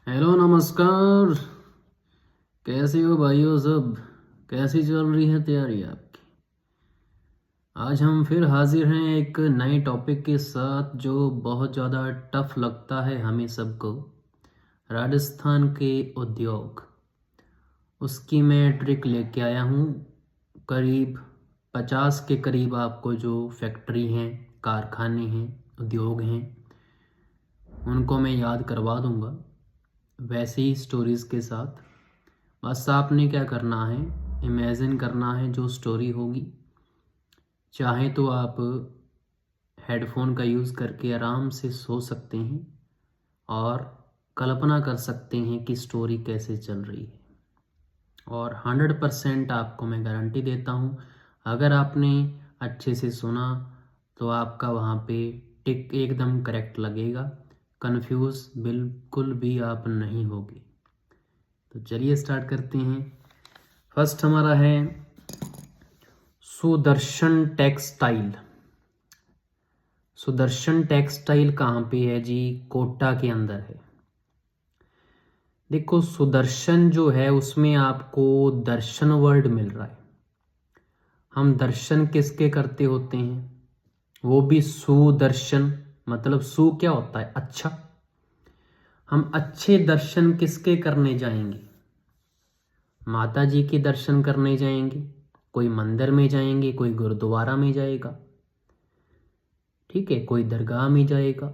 Hello नमस्कार। कैसे हो भाइयों सब? कैसी चल रही है तैयारी आपकी? आज हम फिर हाजिर हैं एक नए टॉपिक के साथ जो बहुत ज़्यादा टफ लगता है हमें सबको। राजस्थान के उद्योग, उसकी मैं ट्रिक लेके आया हूँ। करीब 50 के करीब आपको जो फैक्ट्री हैं, कारखाने हैं, उद्योग हैं, उनको मैं याद करवा दूँगा वैसे ही स्टोरीज़ के साथ। बस आपने क्या करना है, इमेजिन करना है जो स्टोरी होगी। चाहे तो आप हेडफोन का यूज़ करके आराम से सो सकते हैं और कल्पना कर सकते हैं कि स्टोरी कैसे चल रही है। और 100% आपको मैं गारंटी देता हूँ, अगर आपने अच्छे से सुना तो आपका वहाँ पे टिक एकदम करेक्ट लगेगा। कंफ्यूज बिल्कुल भी आप नहीं होगे। तो चलिए स्टार्ट करते हैं। फर्स्ट हमारा है सुदर्शन टेक्सटाइल। सुदर्शन टेक्सटाइल कहाँ पे है जी? कोटा के अंदर है। देखो सुदर्शन जो है उसमें आपको दर्शन वर्ड मिल रहा है। हम दर्शन किसके करते होते हैं? वो भी सुदर्शन, मतलब सु क्या होता है? अच्छा। हम अच्छे दर्शन किसके करने जाएंगे? माता जी के दर्शन करने जाएंगे, कोई मंदिर में जाएंगे, कोई गुरुद्वारा में जाएगा, ठीक है, कोई दरगाह में जाएगा।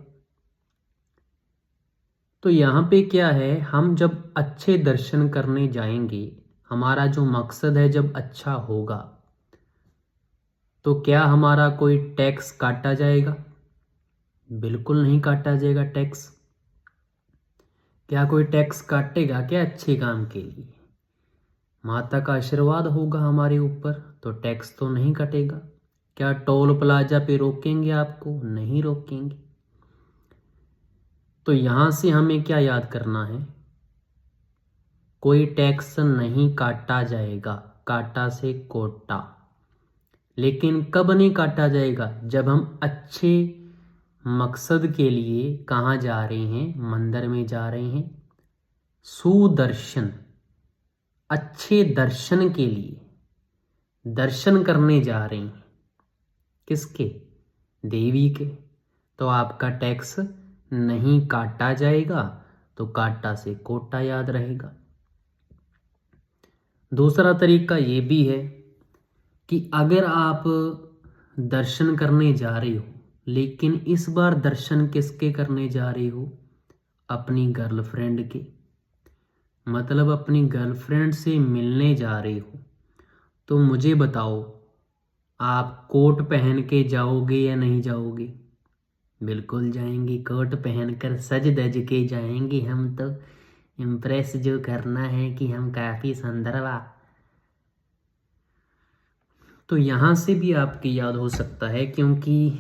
तो यहाँ पे क्या है, हम जब अच्छे दर्शन करने जाएंगे, हमारा जो मकसद है जब अच्छा होगा, तो क्या हमारा कोई टैक्स काटा जाएगा? बिल्कुल नहीं काटा जाएगा टैक्स। क्या कोई टैक्स काटेगा क्या अच्छे काम के लिए? माता का आशीर्वाद होगा हमारे ऊपर तो टैक्स तो नहीं कटेगा। क्या टोल प्लाजा पे रोकेंगे आपको? नहीं रोकेंगे। तो यहाँ से हमें क्या याद करना है? कोई टैक्स नहीं काटा जाएगा, काटा से कोटा। लेकिन कब नहीं काटा जाएगा? जब हम अच्छे मकसद के लिए कहाँ जा रहे हैं? मंदिर में जा रहे हैं। सुदर्शन, अच्छे दर्शन के लिए दर्शन करने जा रहे हैं। किसके? देवी के। तो आपका टैक्स नहीं काटा जाएगा, तो काटा से कोटा याद रहेगा। दूसरा तरीका ये भी है कि अगर आप दर्शन करने जा रहे हो, लेकिन इस बार दर्शन किसके करने जा रहे हो? अपनी गर्लफ्रेंड के, मतलब अपनी गर्लफ्रेंड से मिलने जा रहे हो। तो मुझे बताओ, आप कोट पहन के जाओगे या नहीं जाओगे? बिल्कुल जाएंगे, कोट पहनकर सज धज के जाएंगे हम तो। इम्प्रेस जो करना है कि हम काफ़ी सुंदर बा। तो यहाँ से भी आपकी याद हो सकता है, क्योंकि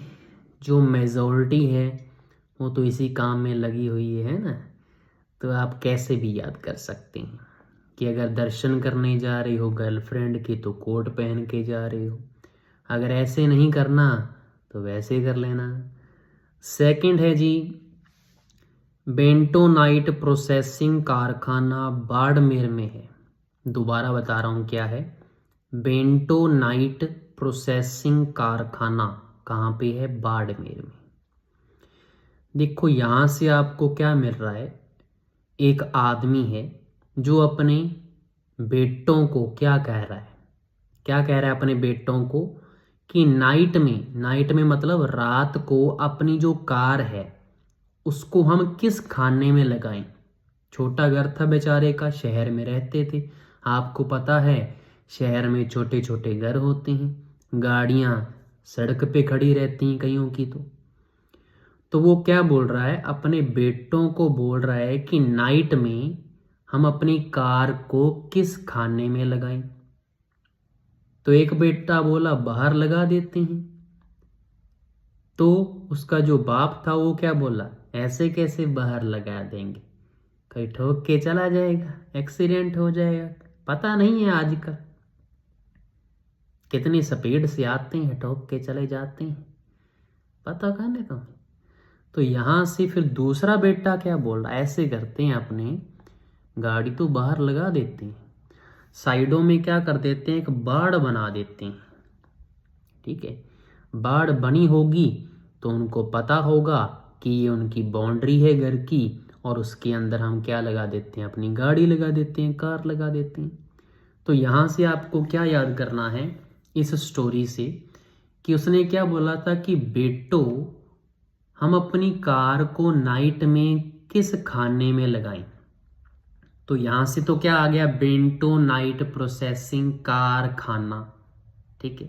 जो मेजॉरिटी है वो तो इसी काम में लगी हुई है ना। तो आप कैसे भी याद कर सकते हैं कि अगर दर्शन करने जा रहे हो गर्लफ्रेंड के तो कोट पहन के जा रहे हो। अगर ऐसे नहीं करना तो वैसे कर लेना। सेकंड है जी, बेंटोनाइट प्रोसेसिंग कारखाना बाड़मेर में है। दोबारा बता रहा हूँ क्या है। बेंटोनाइट प्रोसेसिंग कारखाना कहाँ पे है? बाड़मेर में। देखो यहाँ से आपको क्या मिल रहा है, एक आदमी है जो अपने बेटों को क्या कह रहा है? क्या कह रहा है अपने बेटों को? कि नाइट में मतलब रात को अपनी जो कार है उसको हम किस खाने में लगाएं। छोटा घर था बेचारे का, शहर में रहते थे। आपको पता है शहर में छोटे छोटे घर होते हैं, गाड़ियां सड़क पे खड़ी रहती हैं कईयों की। तो वो क्या बोल रहा है, अपने बेटों को बोल रहा है कि नाइट में हम अपनी कार को किस खाने में लगाएं। तो एक बेटा बोला बाहर लगा देते हैं। तो उसका जो बाप था वो क्या बोला, ऐसे कैसे बाहर लगा देंगे, कहीं ठोक के चला जाएगा, एक्सीडेंट हो जाएगा। पता नहीं है आजकल कितनी स्पीड से आते हैं, ठोक के चले जाते हैं, पता कहाँ है तुम्हें? तो यहाँ से फिर दूसरा बेटा क्या बोल रहा है, ऐसे करते हैं अपने, गाड़ी तो बाहर लगा देते हैं, साइडों में क्या कर देते हैं, एक बाड़ बना देते हैं। ठीक है, बाड़ बनी होगी तो उनको पता होगा कि ये उनकी बाउंड्री है घर की, और उसके अंदर हम क्या लगा देते हैं, अपनी गाड़ी लगा देते हैं, कार लगा देते हैं। तो यहाँ से आपको क्या याद करना है इस स्टोरी से, कि उसने क्या बोला था कि बेटो हम अपनी कार को नाइट में किस खाने में लगाएं। तो यहाँ से तो क्या आ गया, बेंटो नाइट प्रोसेसिंग कारखाना। ठीक है,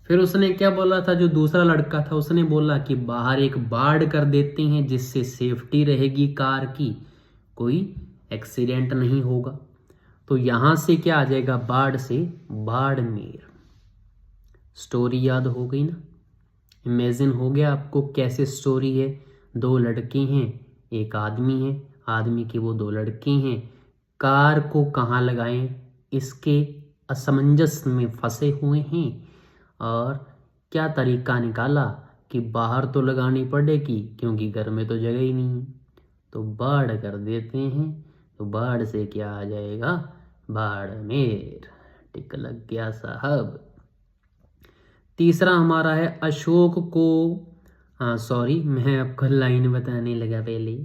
फिर उसने क्या बोला था, जो दूसरा लड़का था उसने बोला कि बाहर एक बाड़ कर देते हैं जिससे सेफ्टी रहेगी कार की, कोई एक्सीडेंट नहीं होगा। तो यहाँ से क्या आ जाएगा, बाढ़ से बाड़मेर। स्टोरी याद हो गई ना, इमेजिन हो गया आपको कैसे स्टोरी है। दो लड़के हैं, एक आदमी है, आदमी के वो दो लड़के हैं, कार को कहाँ लगाएं इसके असमंजस में फंसे हुए हैं, और क्या तरीका निकाला कि बाहर तो लगानी पड़ेगी क्योंकि घर में तो जगह ही नहीं है, तो बाढ़ कर देते हैं। तो बाढ़ से क्या आ जाएगा, बाड़मेर। टिक लग गया साहब। तीसरा हमारा है अशोक को, हाँ सॉरी मैं आपको लाइन बताने लगा पहले।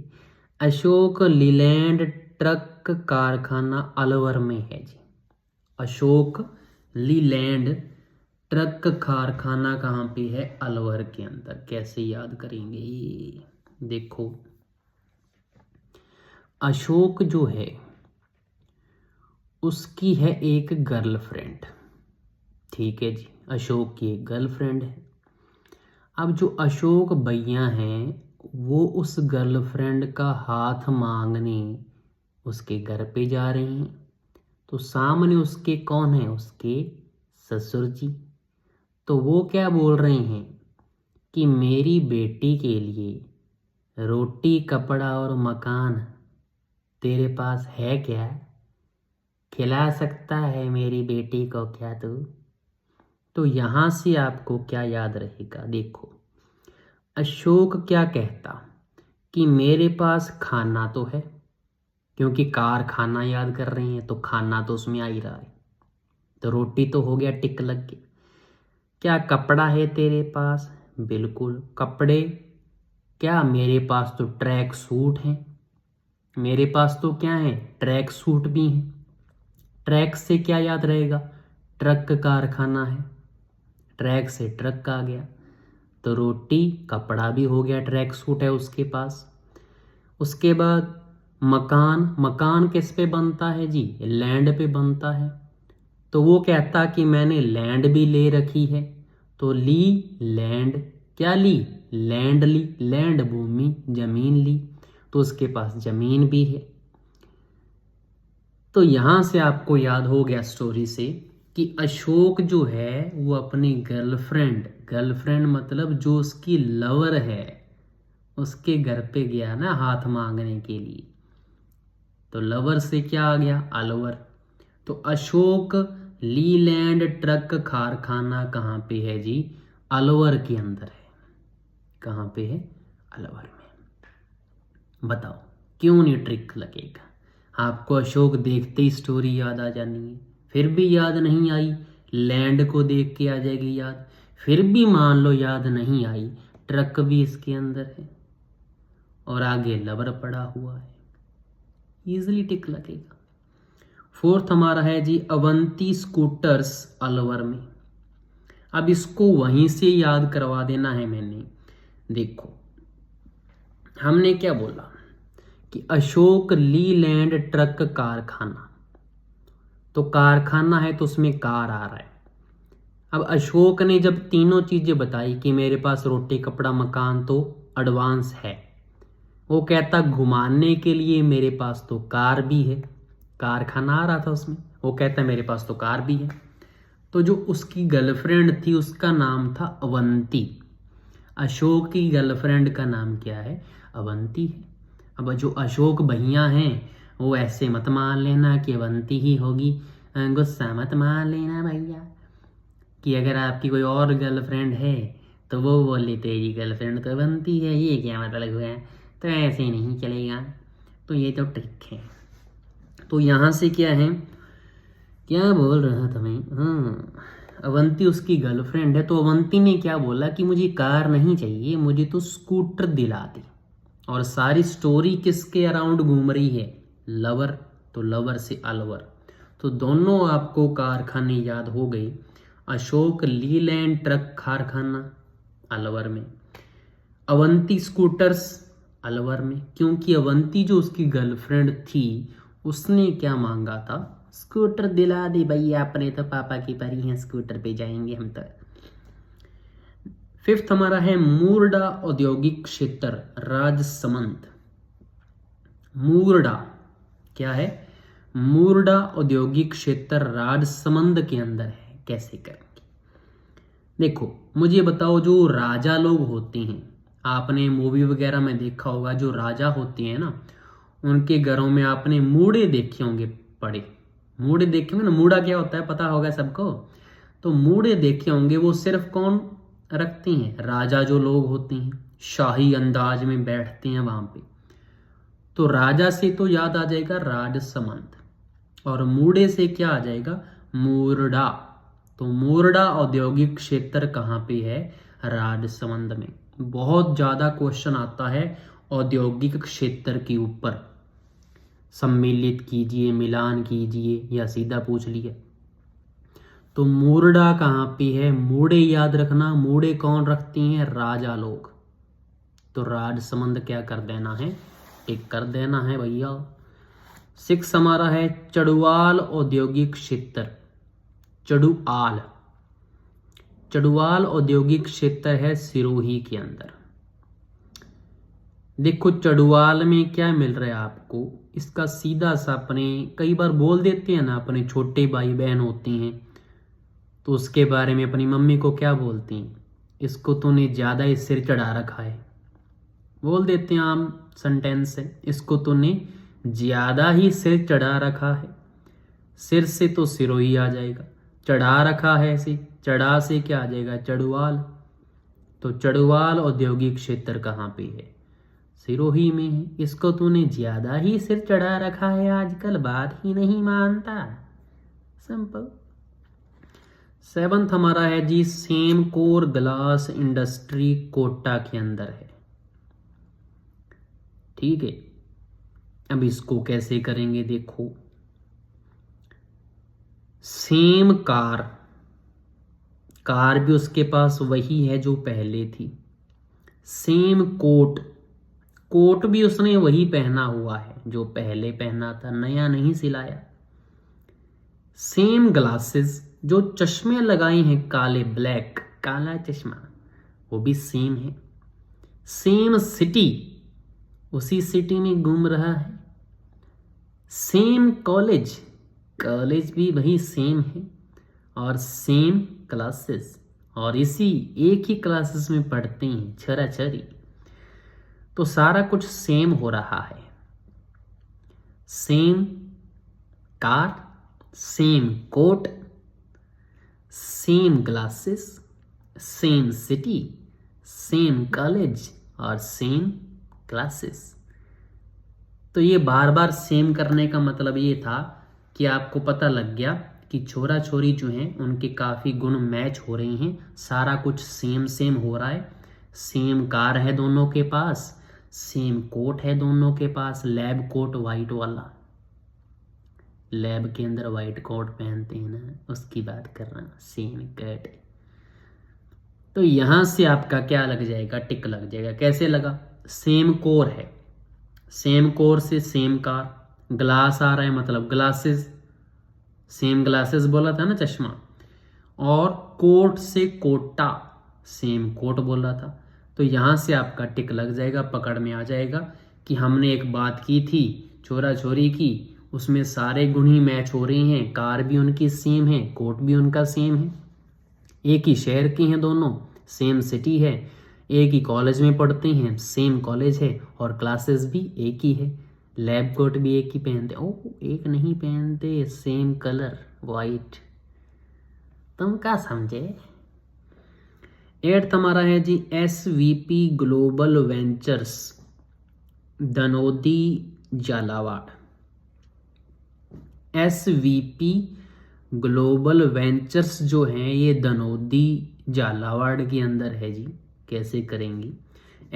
अशोक लीलैंड ट्रक कारखाना अलवर में है जी। अशोक लीलैंड ट्रक कारखाना कहाँ पे है, अलवर के अंदर। कैसे याद करेंगे, देखो अशोक जो है उसकी है एक गर्लफ्रेंड। ठीक है जी, अशोक की एक गर्लफ्रेंड है। अब जो अशोक भैया हैं वो उस गर्लफ्रेंड का हाथ मांगने उसके घर पे जा रहे हैं। तो सामने उसके कौन है, उसके ससुर जी। तो वो क्या बोल रहे हैं कि मेरी बेटी के लिए रोटी कपड़ा और मकान तेरे पास है क्या, खिला सकता है मेरी बेटी को क्या तू। तो यहाँ से आपको क्या याद रहेगा, देखो अशोक क्या कहता कि मेरे पास खाना तो है, क्योंकि कारखाना याद कर रहे हैं तो खाना तो उसमें आ ही रहा है, तो रोटी तो हो गया, टिक लग गया। क्या कपड़ा है तेरे पास, बिल्कुल कपड़े, क्या मेरे पास तो ट्रैक सूट हैं, मेरे पास तो क्या है, ट्रैक सूट भी हैं। ट्रैक से क्या याद रहेगा, ट्रक कारखाना है, ट्रैक से ट्रक आ गया, तो रोटी कपड़ा भी हो गया, ट्रैक सूट है उसके पास। उसके बाद मकान, मकान किस पे बनता है जी, लैंड पे बनता है। तो वो कहता कि मैंने लैंड भी ले रखी है, तो ली लैंड, क्या ली, लैंड ली, लैंड भूमि जमीन ली, तो उसके पास जमीन भी है। तो यहाँ से आपको याद हो गया स्टोरी से कि अशोक जो है वो अपनी गर्लफ्रेंड, गर्लफ्रेंड मतलब जो उसकी लवर है, उसके घर पे गया ना हाथ मांगने के लिए। तो लवर से क्या आ गया, अलवर। तो अशोक लीलैंड ट्रक कारखाना कहाँ पे है जी, अलवर के अंदर है। कहाँ पे है, अलवर में। बताओ क्यों नहीं ट्रिक लगेगा, आपको अशोक देखते ही स्टोरी याद आ जानी है। फिर भी याद नहीं आई, लैंड को देख के आ जाएगी याद। फिर भी मान लो याद नहीं आई, ट्रक भी इसके अंदर है और आगे लवर पड़ा हुआ है, इजीली टिक लगेगा। फोर्थ हमारा है जी अवंती स्कूटर्स अलवर में। अब इसको वहीं से याद करवा देना है मैंने। देखो हमने क्या बोला कि अशोक लीलैंड ट्रक कारखाना, तो कारखाना है तो उसमें कार आ रहा है। अब अशोक ने जब तीनों चीजें बताई कि मेरे पास रोटी कपड़ा मकान तो एडवांस है, वो कहता घुमाने के लिए मेरे पास तो कार भी है, कारखाना आ रहा था उसमें, वो कहता मेरे पास तो कार भी है। तो जो उसकी गर्लफ्रेंड थी उसका नाम था अवंती, अशोक की गर्लफ्रेंड का नाम क्या है, अवंती है। अब जो अशोक भैया हैं वो ऐसे मत मान लेना कि अवंती ही होगी, गुस्सा मत मान लेना भैया कि अगर आपकी कोई और गर्लफ्रेंड है तो वो बोली तेरी गर्लफ्रेंड तो बनती है, ये क्या मतलब हुआ, तो ऐसे नहीं चलेगा। तो ये तो ट्रिक है। तो यहाँ से क्या है, क्या बोल रहा था मैं, हाँ, अवंती उसकी गर्लफ्रेंड है। तो अवंती ने क्या बोला कि मुझे कार नहीं चाहिए, मुझे तो स्कूटर दिला दी। और सारी स्टोरी किसके अराउंड घूम रही है, लवर। तो लवर से अलवर, तो दोनों आपको कारखाने याद हो गए। अशोक लीलैंड ट्रक कारखाना अलवर में, अवंती स्कूटर्स अलवर में, क्योंकि अवंती जो उसकी गर्लफ्रेंड थी उसने क्या मांगा था, स्कूटर दिला दे भैया, अपने तो पापा की परी हैं, स्कूटर पे जाएंगे हम तो। फिफ्थ हमारा है मूरडा औद्योगिक क्षेत्र राजसमंद। मूरडा क्या है, मूरडा औद्योगिक क्षेत्र राजसमंद के अंदर है। कैसे करेंगे, देखो मुझे बताओ, जो राजा लोग होते हैं, आपने मूवी वगैरह में देखा होगा, जो राजा होते हैं ना, उनके घरों में आपने मूड़े देखे होंगे पड़े। मूड़े देखे होंगे ना, मूड़ा क्या होता है पता होगा सबको। तो मूड़े देखे होंगे, वो सिर्फ कौन रखते हैं, राजा जो लोग होते हैं, शाही अंदाज में बैठते हैं वहां पे। तो राजा से तो याद आ जाएगा राजसमंद, और मूड़े से क्या आ जाएगा, मूरडा। तो मूरडा औद्योगिक क्षेत्र कहाँ पे है, राजसमंद में। बहुत ज्यादा क्वेश्चन आता है औद्योगिक क्षेत्र के ऊपर, सम्मिलित कीजिए, मिलान कीजिए, या सीधा पूछ लिया। तो मूरडा कहाँ पे है, मूड़े याद रखना, मूड़े कौन रखते हैं, राजा लोग। तो राजसमंद क्या कर देना है, टिक कर देना है भैया। 6 हमारा है चड़ुआल औद्योगिक क्षेत्र, चड़ुआल। चड़ुआल औद्योगिक क्षेत्र है सिरोही के अंदर। देखो चड़ुआल में क्या मिल रहा है आपको, इसका सीधा सा अपने कई बार बोल देते हैं ना, अपने छोटे भाई बहन होते हैं तो उसके बारे में अपनी मम्मी को क्या बोलती हैं, इसको तूने ज़्यादा ही सिर चढ़ा रखा है, बोल देते हैं आम सेंटेंस है, इसको तूने ज़्यादा ही सिर चढ़ा रखा है। सिर से तो सिरोही आ जाएगा, चढ़ा रखा है से, चढ़ा से क्या आ जाएगा, चड़ुआल। तो चड़ुआल औद्योगिक क्षेत्र कहाँ पे है, सिरोही में है। इसको तूने ज्यादा ही सिर चढ़ा रखा है, आजकल बात ही नहीं मानता, सिंपल। 7 हमारा है जी सेमकोर ग्लास इंडस्ट्री कोटा के अंदर है। ठीक है, अब इसको कैसे करेंगे, देखो सेम कार, कार भी उसके पास वही है जो पहले थी। सेम कोट, कोट भी उसने वही पहना हुआ है जो पहले पहना था, नया नहीं सिलाया। सेम ग्लासेस, जो चश्मे लगाए हैं काले, ब्लैक काला चश्मा, वो भी सेम है। सेम सिटी, उसी सिटी में घूम रहा है। सेम कॉलेज, कॉलेज भी वही सेम है। और सेम क्लासेस, और इसी एक ही क्लासेस में पढ़ते हैं छरा छरी। तो सारा कुछ सेम हो रहा है। Same car, same coat, same glasses, same city, same college और सेम क्लासेस। तो ये बार बार सेम करने का मतलब ये था कि आपको पता लग गया कि छोरा छोरी जो हैं उनके काफ़ी गुण मैच हो रहे हैं, सारा कुछ सेम सेम हो रहा है। सेम कार है दोनों के पास, सेम कोट है दोनों के पास, लैब कोट वाइट वाला, लैब के अंदर वाइट कोट पहनते हैं ना, उसकी बात कर रहा हूँ, सेम कोट। तो यहाँ से आपका क्या लग जाएगा, टिक लग जाएगा। कैसे लगा, सेम कोर है, सेम कोर से सेम कार, ग्लास आ रहा है मतलब ग्लासेस, सेम ग्लासेस बोला था ना चश्मा, और कोट से कोटा, सेम कोट बोला था। तो यहाँ से आपका टिक लग जाएगा, पकड़ में आ जाएगा कि हमने एक बात की थी छोरा छोरी की, उसमें सारे गुण ही मैच हो रहे हैं, कार भी उनकी सेम है, कोट भी उनका सेम है, एक ही शहर के हैं दोनों, सेम सिटी है, एक ही कॉलेज में पढ़ते हैं, सेम कॉलेज है, और क्लासेस भी एक ही है, लैब कोट भी एक ही पहनते, ओ एक नहीं पहनते, सेम कलर वाइट। तुम क्या समझे, 8th हमारा है जी SVP global ventures Danodi Jhalawar. SVP global ventures जो हैं ये दनोदी झालावाड़ के अंदर है जी। कैसे करेंगे?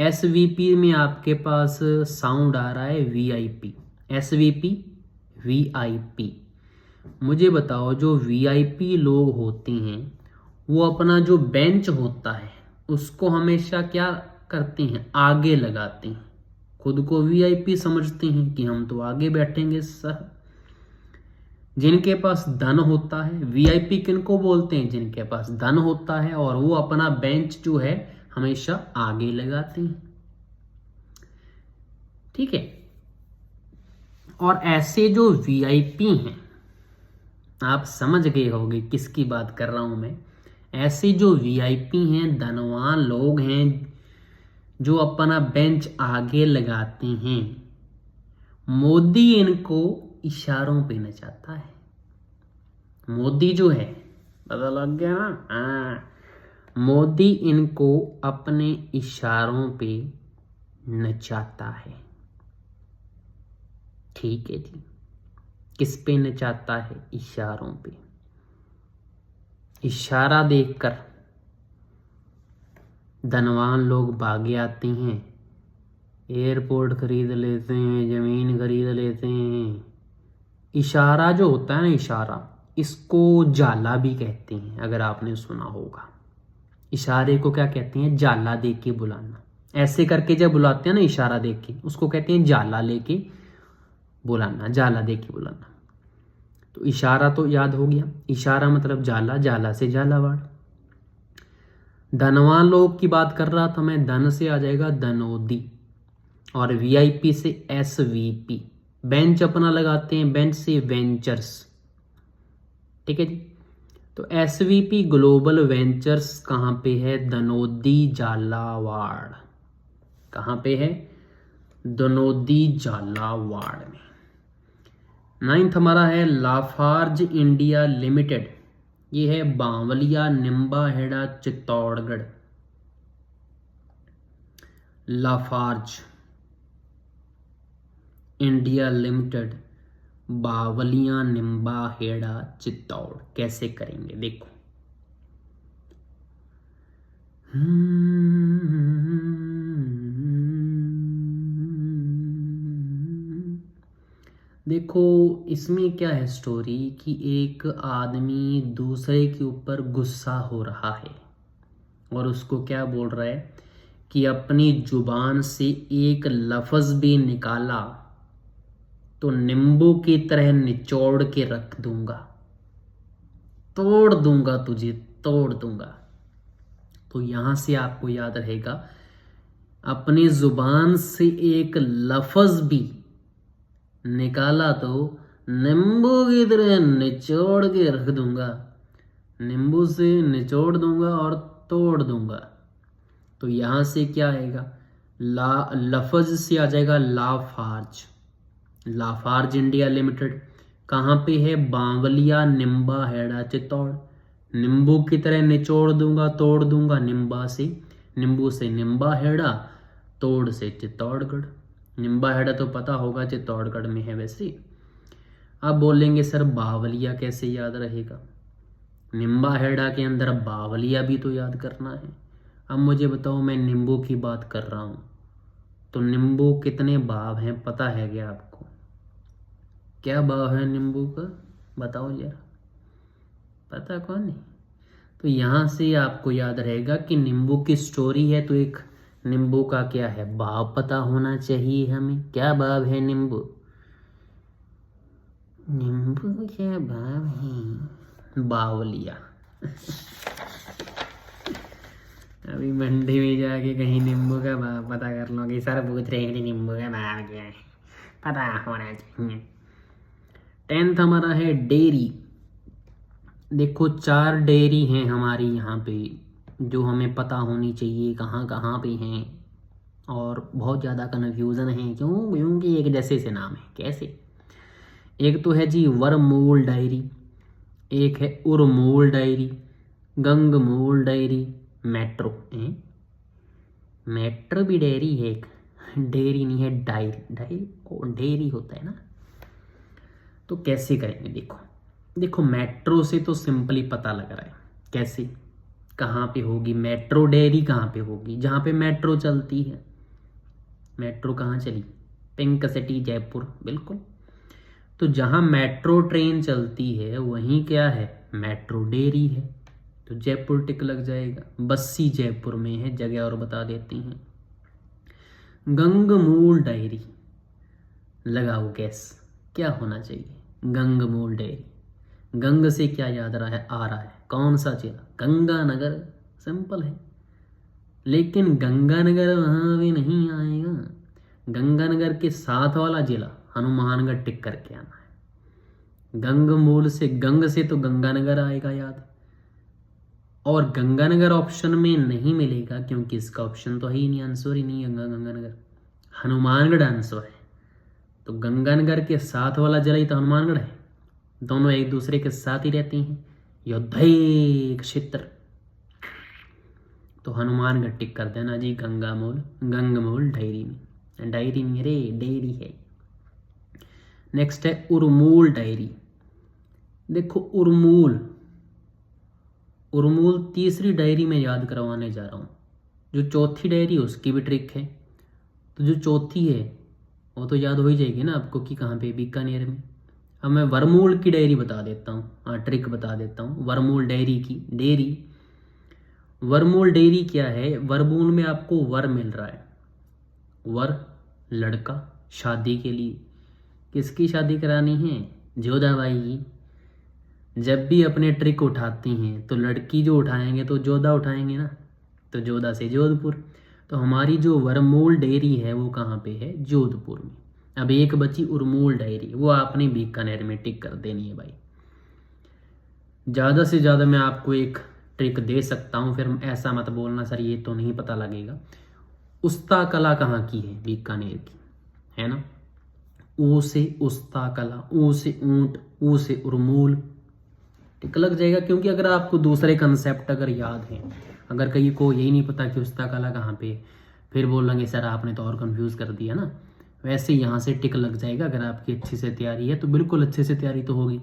SVP में आपके पास साउंड आ रहा है VIP। SVP VIP। मुझे बताओ जो VIP लोग होते हैं वो अपना जो बेंच होता है उसको हमेशा क्या करते हैं? आगे लगाते हैं। खुद को VIP समझते हैं कि हम तो आगे बैठेंगे सर। जिनके पास धन होता है, VIP किनको बोलते हैं? जिनके पास धन होता है और वो अपना बेंच जो है हमेशा आगे लगाते हैं। ठीक है। और ऐसे जो VIP हैं, आप समझ गए होंगे किसकी बात कर रहा हूं मैं। ऐसे जो VIP हैं, धनवान लोग हैं जो अपना बेंच आगे लगाते हैं, मोदी इनको इशारों पे नचाता है। मोदी जो है, पता लग गया ना? हाँ, मोदी इनको अपने इशारों पे नचाता है। ठीक है जी। किस पे नचाता है? इशारों पे। इशारा देखकर धनवान लोग भागे आते हैं, एयरपोर्ट खरीद लेते हैं, जमीन खरीद लेते हैं। इशारा जो होता है ना, इशारा, इसको जाला भी कहते हैं, अगर आपने सुना होगा। इशारे को क्या कहते हैं? जाला दे के बुलाना। ऐसे करके जब बुलाते हैं ना इशारा दे के, उसको कहते हैं जाला लेके बुलाना, जाला दे के बुलाना। तो इशारा तो याद हो गया। इशारा मतलब जाला, जाला से झालावाड़। धनवान लोग की बात कर रहा था मैं, धन से आ जाएगा धनोदी और VIP से SVP। बेंच अपना लगाते हैं, बेंच से वेंचर्स। ठीक है जी। तो SVP ग्लोबल वेंचर्स कहाँ पे है? दनोदी झालावाड़। कहाँ पे है? दनोदी झालावाड़ में। 9th हमारा है लाफार्ज इंडिया लिमिटेड। ये है Bawaliya, Nimbahera, Chittorgarh. Lafarge India limited, Bawaliya, Nimbahera, Chittor. कैसे करेंगे देखो। देखो इसमें क्या है स्टोरी कि एक आदमी दूसरे के ऊपर गुस्सा हो रहा है और उसको क्या बोल रहा है कि अपनी जुबान से एक लफ्ज भी निकाला तो नींबू की तरह निचोड़ के रख दूंगा, तोड़ दूंगा तुझे, तोड़ दूंगा। तो यहां से आपको याद रहेगा, अपनी जुबान से एक लफ्ज भी निकाला तो नींबू की तरह निचोड़ के रख दूंगा, नींबू से निचोड़ दूंगा और तोड़ दूंगा। तो यहां से क्या आएगा? लफ्ज से आ जाएगा लाफार्ज। लाफार्ज इंडिया लिमिटेड कहाँ पे है? बावलिया, निम्बाहेड़ा, चित्तौड़। नींबू की तरह निचोड़ दूंगा, तोड़ दूंगा। नींबू से निम्बाहेड़ा, तोड़ से चित्तौड़गढ़। निम्बाहेड़ा तो पता होगा चित्तौड़गढ़ में है। वैसे अब बोलेंगे सर बावलिया कैसे याद रहेगा? निम्बाहेड़ा के अंदर बावलिया भी तो याद करना है। अब मुझे बताओ, मैं नींबू की बात कर रहा हूँ तो नींबू कितने भाव हैं पता है क्या आपको? क्या भाव है नींबू का? बताओ जरा, पता कौन नहीं? तो यहाँ से आपको याद रहेगा कि नींबू की स्टोरी है तो एक नींबू का क्या है भाव पता होना चाहिए हमें। क्या भाव है नींबू? नींबू क्या भाव है? बावलिया। अभी मंडी में जाके कहीं नींबू का भाव पता कर लो कि सर पूछ रहे हैं नींबू का भाव क्या है, पता होना चाहिए। 10th हमारा है डेयरी। देखो 4 डेयरी हैं हमारी यहाँ पे जो हमें पता होनी चाहिए कहाँ कहाँ पे हैं, और बहुत ज़्यादा कन्फ्यूज़न है। क्योंकि एक जैसे से नाम है। कैसे? एक तो है जी वरमूल डायरी, एक है Urmul diary, Gangmool diary, metro. Metro भी डेयरी है एक, डेयरी नहीं है, डायरी। डायरी डेयरी होता है ना। तो कैसे करेंगे, देखो देखो मेट्रो से तो सिंपली पता लग रहा है कैसे, कहाँ पे होगी मेट्रो, डेयरी कहाँ पे होगी, जहाँ पे मेट्रो चलती है। मेट्रो कहाँ चली, पिंक सिटी जयपुर, बिल्कुल। तो जहाँ मेट्रो ट्रेन चलती है वहीं क्या है, मेट्रो डेयरी है। तो जयपुर टिक लग जाएगा। बस्सी जयपुर में है, जगह और बता देती हैं। गंगमूल डायरी, लगाओ गैस क्या होना चाहिए, गंगमूल डेयरी। गंग से क्या याद आ रहा है, कौन सा जिला, गंगानगर, सिंपल है। लेकिन गंगानगर वहाँ भी नहीं आएगा, गंगानगर के साथ वाला जिला हनुमानगढ़ टिक करके आना है। गंगमूल से, गंग से तो गंगानगर आएगा याद, और गंगानगर ऑप्शन में नहीं मिलेगा क्योंकि इसका ऑप्शन तो है ही नहीं, आंसर ही नहीं है गंगानगर, हनुमानगढ़ आंसर है। तो गंगानगर के साथ वाला जिला ही तो हनुमानगढ़ है, दोनों एक दूसरे के साथ ही रहती हैं, योद्धे क्षेत्र। तो हनुमानगढ़ टिक कर देना जी, गंगमूल डायरी में, डायरी नहीं रे, डेयरी है। नेक्स्ट है उर्मूल डायरी। देखो उर्मूल, उर्मूल तीसरी डायरी में याद करवाने जा रहा हूँ। जो चौथी डायरी उसकी भी ट्रिक है, तो जो चौथी है वो तो याद हो ही जाएगी ना आपको कि कहाँ पे, बीकानेर में। अब मैं वर्मूल की डायरी बता देता हूँ, हाँ ट्रिक बता देता हूँ। वर्मूल डायरी की, डेयरी, वर्मूल डेयरी क्या है, वर्मूल में आपको वर मिल रहा है, वर लड़का शादी के लिए। किसकी शादी करानी है, जोधाबाई की। जब भी अपने ट्रिक उठाती हैं तो लड़की जो उठाएंगे तो जोधा उठाएंगे ना, तो जोधा से जोधपुर। तो हमारी जो वर्मूल डेयरी है वो कहाँ पे है, जोधपुर में। अब एक बची उर्मूल डायरी, वो आपने बीकानेर में टिक कर देनी है भाई। ज़्यादा से ज़्यादा मैं आपको एक ट्रिक दे सकता हूँ, फिर ऐसा मत बोलना सर ये तो नहीं पता लगेगा। उस्ता कला कहाँ की है, बीकानेर की है ना। ऊ से उस्ता कला, ऊ से ऊंट, ऊ से उर्मूल, टिक लग जाएगा। क्योंकि अगर आपको दूसरे कंसेप्ट अगर याद हैं, अगर कहीं को यही नहीं पता कि उस्ता कला कहाँ पे, फिर बोलेंगे सर आपने तो और कंफ्यूज कर दिया ना। वैसे यहाँ से टिक लग जाएगा, अगर आपकी अच्छी से तैयारी है तो बिल्कुल अच्छे से तैयारी तो होगी।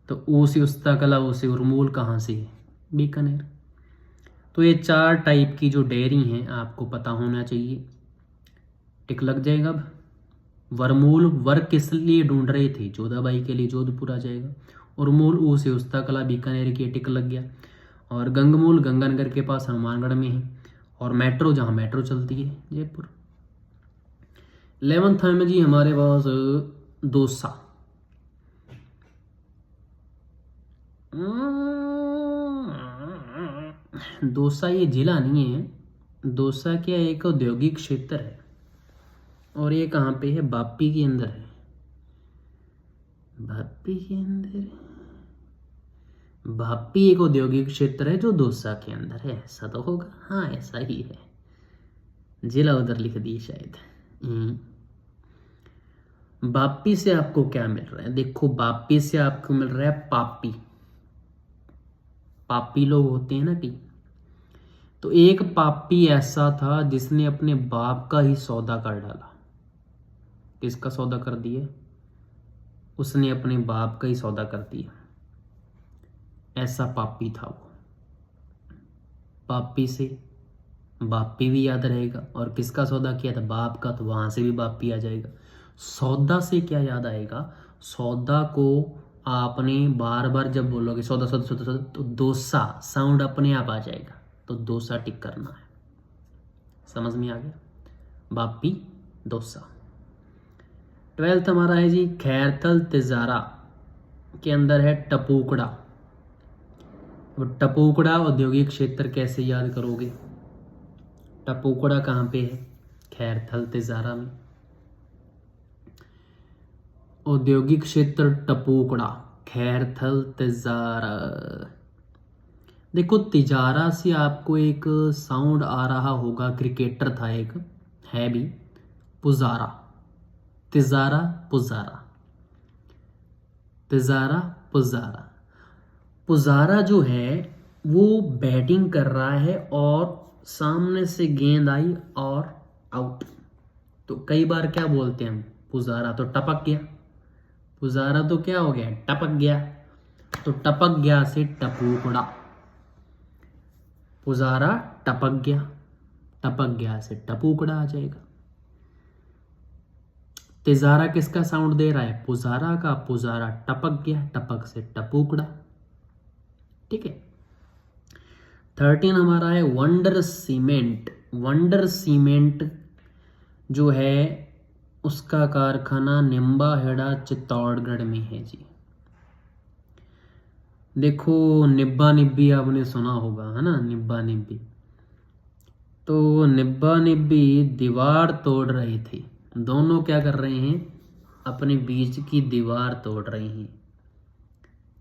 तो ऊ से उस्ता कला, ऊ से उर्मूल कहाँ से है, बीकानेर। तो ये 4 टाइप की जो डेयरी हैं आपको पता होना चाहिए, टिक लग जाएगा। अब वर्मूल, वर किस लिए ढूंढ रहे थे, जोधाबाई के लिए, जोधपुर आ जाएगा। उर्मूल ऊ से उस्ता कला, बीकानेर की, टिक लग गया। और गंगमूल गंगानगर के पास हनुमानगढ़ में है। और मेट्रो जहाँ मेट्रो चलती है, जयपुर। 11th में जी हमारे पास दौसा। दौसा ये जिला नहीं है, दौसा क्या एक औद्योगिक क्षेत्र है, और ये कहाँ पे है, बापी के अंदर है। बापी के अंदर, बापी एक औद्योगिक क्षेत्र है जो दौसा के अंदर है, ऐसा तो होगा, हाँ ऐसा ही है। जिला उधर लिख दी शायद। बापी से आपको क्या मिल रहा है, देखो बापी से आपको मिल रहा है पापी। पापी लोग होते हैं ना कि, तो एक पापी ऐसा था जिसने अपने बाप का ही सौदा कर डाला। किसका सौदा कर दिया, उसने अपने बाप का ही सौदा कर दिया, ऐसा पापी था वो। पापी से बापी भी याद रहेगा, और किसका सौदा किया था, बाप का, तो वहां से भी बापी आ जाएगा। सौदा से क्या याद आएगा, सौदा को आपने बार बार जब बोलोगे सौदा सौदा सौदा सौदा, तो दोसा साउंड अपने आप आ जाएगा, तो दोसा टिक करना है। समझ में आ गया, बापी दोसा। 12th हमारा है जी खैरथल तिजारा के अंदर है टपूकड़ा। टपूकड़ा औद्योगिक क्षेत्र कैसे याद करोगे, टपूकड़ा कहाँ पे है, खैरथल तिजारा में। औद्योगिक क्षेत्र टपूकड़ा, खैरथल तिजारा। देखो तिजारा से आपको एक साउंड आ रहा होगा, क्रिकेटर था एक, है भी, पुजारा। तिजारा पुजारा, तिजारा पुजारा। पुजारा जो है वो बैटिंग कर रहा है और सामने से गेंद आई और आउट। तो कई बार क्या बोलते हैं हम, पुजारा तो टपक गया, पुजारा तो क्या हो गया, टपक गया। तो टपक गया से टपूकड़ा, पुजारा टपक गया, टपक गया से टपूकड़ा आ जाएगा। तिजारा किसका साउंड दे रहा है, पुजारा का, पुजारा टपक गया, टपक से टपूकड़ा। ठीक है। 13 हमारा है वंडर सीमेंट। वंडर सीमेंट जो है उसका कारखाना निम्बाहेड़ा चित्तौड़गढ़ में है जी। देखो निब्बा निब्बी आपने सुना होगा, है ना, निब्बा निब्बी। तो निब्बा निब्बी दीवार तोड़ रहे थे, दोनों क्या कर रहे हैं, अपने बीच की दीवार तोड़ रहे हैं।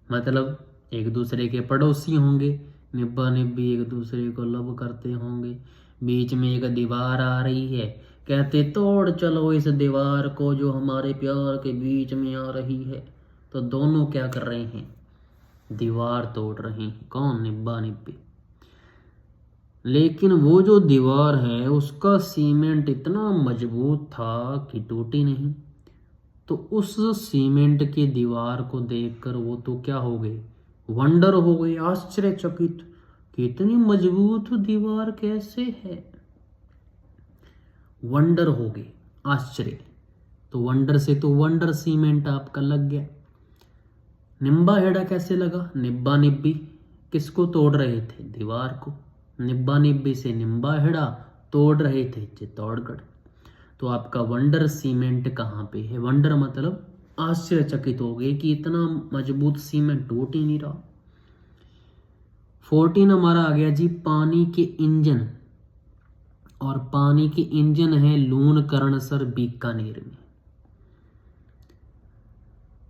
मतलब एक दूसरे के पड़ोसी होंगे, निब्बा निब्बी एक दूसरे को लव करते होंगे, बीच में एक दीवार आ रही है, कहते तोड़ चलो इस दीवार को जो हमारे प्यार के बीच में आ रही है। तो दोनों क्या कर रहे हैं, दीवार तोड़ रहे हैं। कौन, निब्बा निब्बी। लेकिन वो जो दीवार है उसका सीमेंट इतना मजबूत था कि टूटी नहीं। तो उस सीमेंट की दीवार को देखकर वो तो क्या हो गए, वंडर हो गए, आश्चर्यचकित कि इतनी मजबूत दीवार कैसे है, वंडर हो गए, आश्चर्य। तो वंडर से तो वंडर सीमेंट आपका लग गया। निम्बा हेड़ा कैसे लगा, निब्बा निब्बी किसको तोड़ रहे थे, दीवार को। निब्बा निब्बी से निम्बा हेड़ा तोड़ रहे थे चित्तौड़गढ़। तो आपका वंडर सीमेंट कहाँ पे है, वंडर मतलब आश्चर्यचकित हो गए कि इतना मजबूत सीमेंट टूट ही नहीं रहा। 14 हमारा आ गया जी पानी के इंजन। और पानी के इंजन है लूणकरणसर बीकानेर में।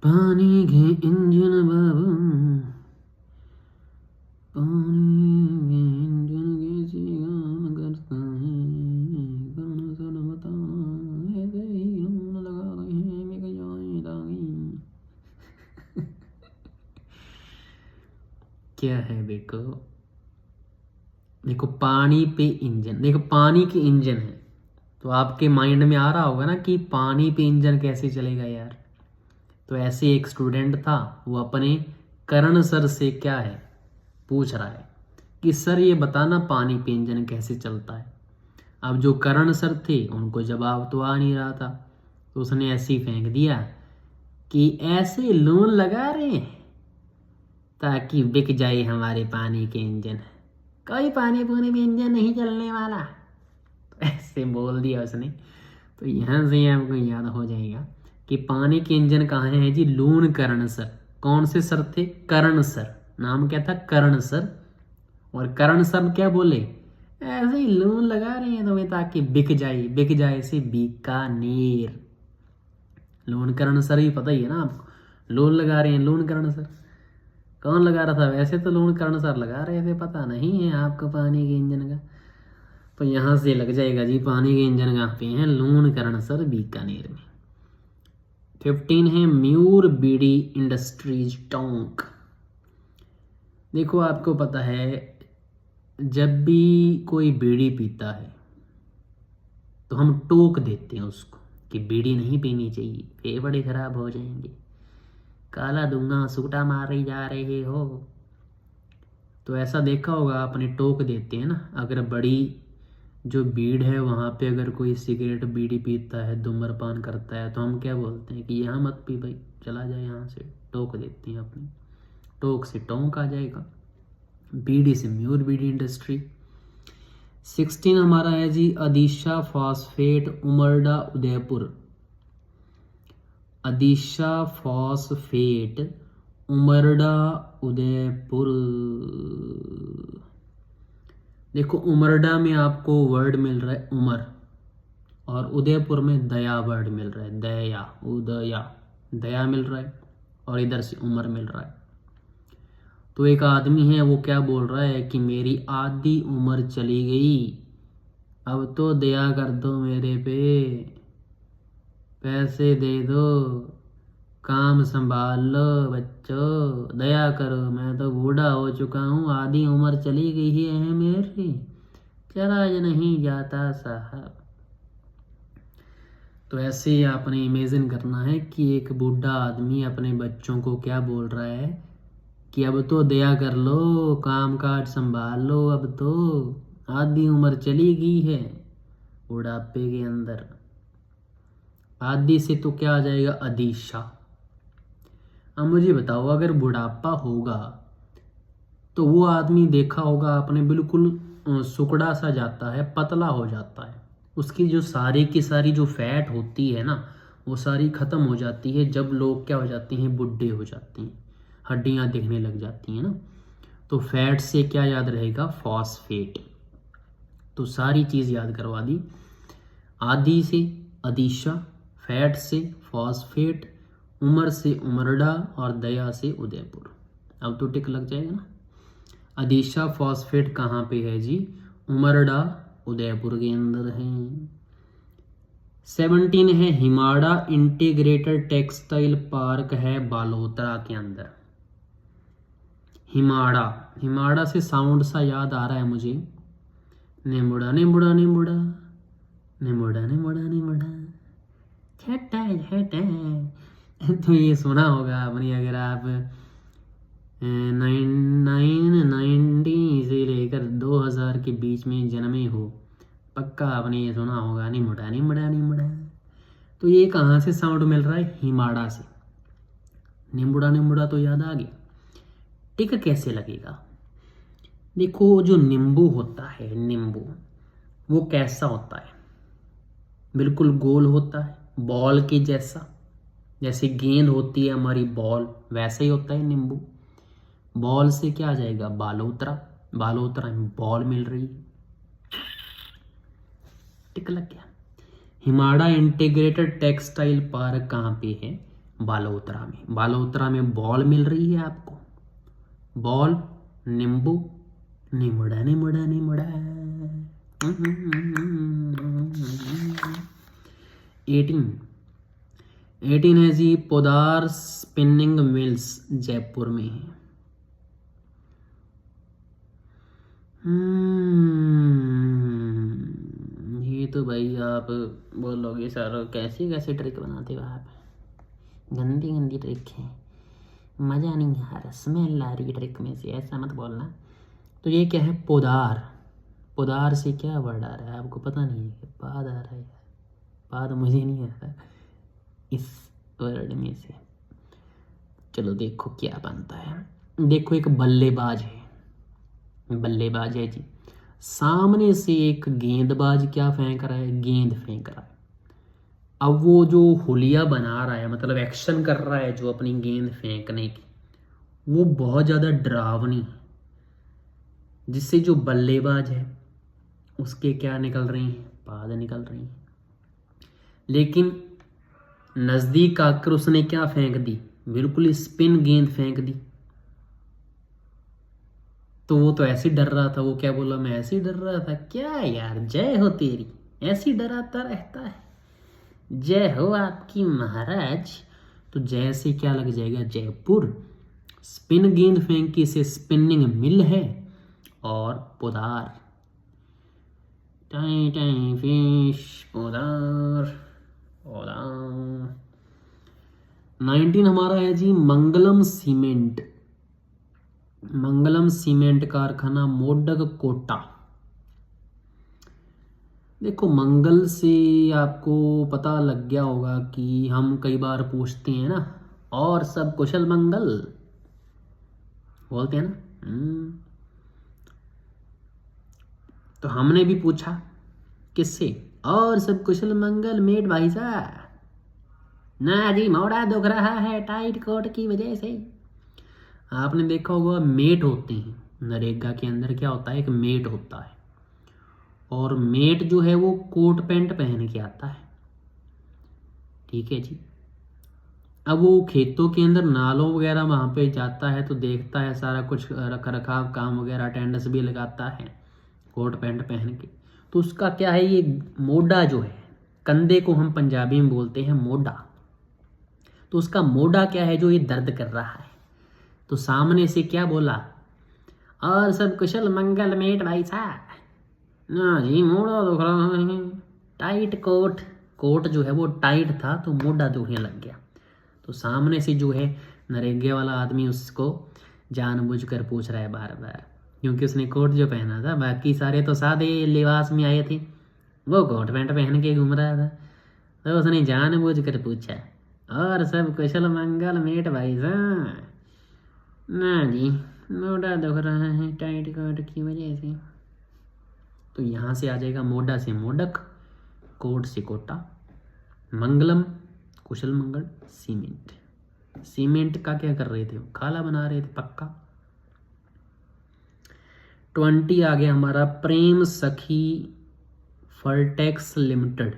पानी के इंजन बाबू, पानी के इंजन कैसे काम करता है, करणसर बताना, ऐसे ही लूण लगा रहे हैं, मैं कहीं दागी। क्या है देखो, देखो पानी पे इंजन, देखो पानी के इंजन है। तो आपके माइंड में आ रहा होगा ना कि पानी पे इंजन कैसे चलेगा यार। तो ऐसे एक स्टूडेंट था, वो अपने करण सर से क्या है, पूछ रहा है कि सर ये बताना पानी पे इंजन कैसे चलता है। अब जो करण सर थे उनको जवाब तो आ नहीं रहा था, तो उसने ऐसे ही फेंक दिया कि ऐसे लून लगा रहे हैं ताकि बिक जाए हमारे पानी के इंजन, कोई पानी पूनी में इंजन नहीं चलने वाला। तो ऐसे बोल दिया उसने। तो यहाँ से आपको याद हो जाएगा कि पानी के इंजन कहाँ है जी, लूणकरण सर। कौन से सर थे, करण सर, नाम क्या था, करण सर। और करण सर क्या बोले, ऐसे ही लूण लगा रहे हैं तुम्हें ताकि बिक जाए, बिक जाए से बीकानेर। लूणकरण सर ही पता ही है ना आपको, लूण लगा रहे हैं लूणकरण सर। कौन लगा रहा था, वैसे तो लूणकरण सर लगा रहे थे, पता नहीं है आपको पानी के इंजन का। तो यहाँ से लग जाएगा जी पानी के इंजन कहाँ पे हैं, लूणकरण सर बीकानेर में। 15 है म्यूर बीड़ी इंडस्ट्रीज टोंक। देखो आपको पता है जब भी कोई बीड़ी पीता है तो हम टोक देते हैं उसको कि बीड़ी नहीं पीनी चाहिए, फेफड़े खराब हो जाएंगे, काला दूंगा, सूटा मारे जा रहे हो। तो ऐसा देखा होगा आपने, टोक देते हैं ना। अगर बड़ी जो भीड़ है वहाँ पे अगर कोई सिगरेट बीड़ी पीता है, धूम्रपान करता है, तो हम क्या बोलते हैं कि यहाँ मत पी भाई, चला जाए यहाँ से, टोक देते हैं अपनी। टोक से टोंक आ जाएगा, बीड़ी से म्यूर बीड़ी इंडस्ट्री। 16 हमारा है जी अदीशा फॉस्फेट उमरडा उदयपुर। अदीशा फॉस्फेट उमरडा उदयपुर। देखो उमरडा में आपको वर्ड मिल रहा है उमर, और उदयपुर में दया वर्ड मिल रहा है, दया, उदया, दया मिल रहा है, और इधर से उमर मिल रहा है। तो एक आदमी है वो क्या बोल रहा है कि मेरी आधी उम्र चली गई, अब तो दया कर दो मेरे पे, पैसे दे दो, काम संभाल लो बच्चों, दया करो, मैं तो बूढ़ा हो चुका हूँ, आधी उम्र चली गई है मेरी, चला नहीं जाता साहब। तो ऐसे ही आपने इमेजिन करना है कि एक बूढ़ा आदमी अपने बच्चों को क्या बोल रहा है कि अब तो दया कर लो, काम काज संभाल लो, अब तो आधी उम्र चली गई है बुढ़ापे के अंदर। आदि से तो क्या आ जाएगा, अधीशा। अब मुझे बताओ, अगर बुढ़ापा होगा तो वो आदमी देखा होगा आपने, बिल्कुल सुकड़ा सा जाता है, पतला हो जाता है, उसकी जो सारी की सारी जो फैट होती है ना, वो सारी ख़त्म हो जाती है जब लोग क्या हो जाते हैं, बूढ़े हो जाते हैं, हड्डियाँ दिखने लग जाती हैं ना। तो फैट से क्या याद रहेगा, फॉस्फेट। तो सारी चीज़ याद करवा दी, आदि से अधीशा, फैट से फॉस्फेट, उमर से उमरडा और दया से उदयपुर। अब तो टिक लग जाएगा ना। अधीशा फॉस्फेट कहाँ पे है जी, उमरडा उदयपुर के अंदर है। 17 है हिमाड़ा इंटीग्रेटेड टेक्सटाइल पार्क है बालोतरा के अंदर। हिमाड़ा, हिमाड़ा से साउंड सा याद आ रहा है मुझे, निमुड़ा निमुड़ा निमुड़ा निमुड़ा निमुड़ा निमुड़ा छटा छटा। तो ये सुना होगा आपने, अगर आप 1990 से लेकर 2000 के बीच में जन्मे हो, पक्का आपने ये सुना होगा, निमुड़ा निमुड़ा निमुड़ा। तो ये कहाँ से साउंड मिल रहा है, हिमाड़ा से। निमुड़ा निमुड़ा तो याद आ गया, टिक कैसे लगेगा। देखो जो नींबू होता है, नींबू वो कैसा होता है, बिल्कुल गोल होता है, बॉल के जैसा, जैसे गेंद होती है हमारी बॉल, वैसे ही होता है नींबू। बॉल से क्या आ जाएगा, बालोतरा, बालोतरा में बॉल मिल रही है, टिक लग गया। हिमाड़ा इंटीग्रेटेड टेक्सटाइल पार्क कहाँ पे है, बालोतरा में। बालोतरा में बॉल मिल रही है आपको, बॉल, नींबू, निमुड़ा निमुड़ा निमुड़ा। 18 है जी, पोदार स्पिनिंग मिल्स जयपुर में है। ये तो भाई आप बोलोगे सर कैसी कैसी ट्रिक बनाते हो आप, गंदी गंदी ट्रिक है, मज़ा नहीं आ रहा, स्मेल आ रही ट्रिक में से, ऐसा मत बोलना। तो ये क्या है, पोदार। पोदार से क्या वर्ड आ रहा है आपको पता नहीं है, पाद आ रहा है, पाद मुझे नहीं आ रहा इस वर्ड में से। चलो देखो क्या बनता है। देखो एक बल्लेबाज है, बल्लेबाज है जी, सामने से एक गेंदबाज क्या फेंक रहा है, गेंद फेंक रहा है। अब वो जो हुलिया बना रहा है, मतलब एक्शन कर रहा है जो अपनी गेंद फेंकने की, वो बहुत ज़्यादा डरावनी है, जिससे जो बल्लेबाज है उसके क्या निकल रही हैं, पाद निकल रही हैं। लेकिन नज़दीक आकर उसने क्या फेंक दी, बिल्कुल स्पिन गेंद फेंक दी। तो वो तो ऐसे डर रहा था, वो क्या बोला, मैं ऐसे डर रहा था, क्या यार जय हो तेरी, ऐसे डराता रहता है, जय हो आपकी महाराज। तो जय से क्या लग जाएगा, जयपुर। स्पिन गेंद फेंकी से स्पिनिंग मिल है, और Poddar, tie tie fish, Poddar Poddar. 19 हमारा है जी, मंगलम सीमेंट। मंगलम सीमेंट कारखाना मोडग कोटा। देखो मंगल से आपको पता लग गया होगा कि हम कई बार पूछते हैं ना, और सब कुशल मंगल बोलते हैं ना। तो हमने भी पूछा किससे, और सब कुशल मंगल मेट भाई साहब, ना जी मोड़ा दुख रहा है टाइट कोट की वजह से। आपने देखा होगा मेट होते हैं नरेगा के अंदर, क्या होता है, एक मेट होता है, और मेट जो है वो कोट पैंट पहन के आता है, ठीक है जी। अब वो खेतों के अंदर नालों वगैरह वहाँ पे जाता है, तो देखता है सारा कुछ रख रखाव काम वगैरह, अटेंडेंस भी लगाता है कोट पैंट पहन के। तो उसका क्या है, ये मोडा जो है, कंधे को हम पंजाबी में बोलते हैं मोडा। तो तो उसका मोढा क्या है जो ये दर्द कर रहा है। तो सामने से क्या बोला, और सब कुशल मंगल मेट भाई साहब। ना जी मोढ़ा दुख रहा है। टाइट कोट, कोट जो है वो टाइट था तो मोढ़ा दुखने लग गया। तो सामने से जो है नरेगे वाला आदमी उसको जानबूझकर पूछ रहा है बार बार, क्योंकि उसने कोट जो पहना था, बाकी सारे तो सादे लिबास में आए थे, वो कोट पैंट पहन के घूम रहा था। तो उसने जानबूझकर पूछा, और सब कुशल मंगल मेट भाई साहब। ना जी मोढ़ा दुख रहा है टाइट कोट की वजह से। तो यहाँ से आ जाएगा मोढ़ा से मोडक, कोट से कोटा, मंगलम कुशल मंगल, सीमेंट। सीमेंट का क्या कर रहे थे, खाला बना रहे थे पक्का। 20 आ गया हमारा, प्रेम सखी फर्टेक्स लिमिटेड,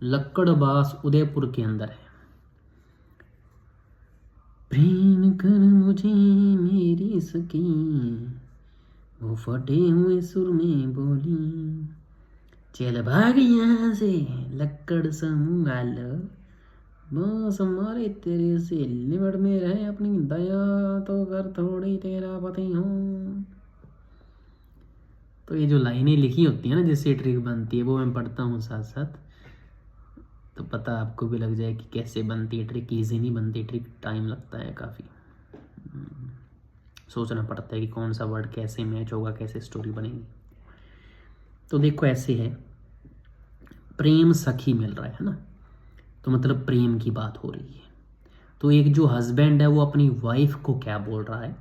लक्कड़बास उदयपुर के अंदर है। प्रेम कर मुझे मेरी सखी, वो फटे हुए सुर में बोली, चल भाग यहाँ से लक्कड़ समूह गालो, बस हमारे तेरे से लिमिट में रहे, अपनी दया तो कर थोड़ी, तेरा पति हूँ। तो ये जो लाइनें लिखी होती है ना जिससे ट्रिक बनती है, वो मैं पढ़ता हूँ साथ साथ, तो पता आपको भी लग जाए कि कैसे बनती है ट्रिक। ईजी नहीं बनती ट्रिक, टाइम लगता है काफ़ी, सोचना पड़ता है कि कौन सा वर्ड कैसे मैच होगा, कैसे स्टोरी बनेगी। तो देखो ऐसे है, प्रेम सखी मिल रहा है ना, तो मतलब प्रेम की बात हो रही है। तो एक जो हस्बैंड है वो अपनी वाइफ को क्या बोल रहा है,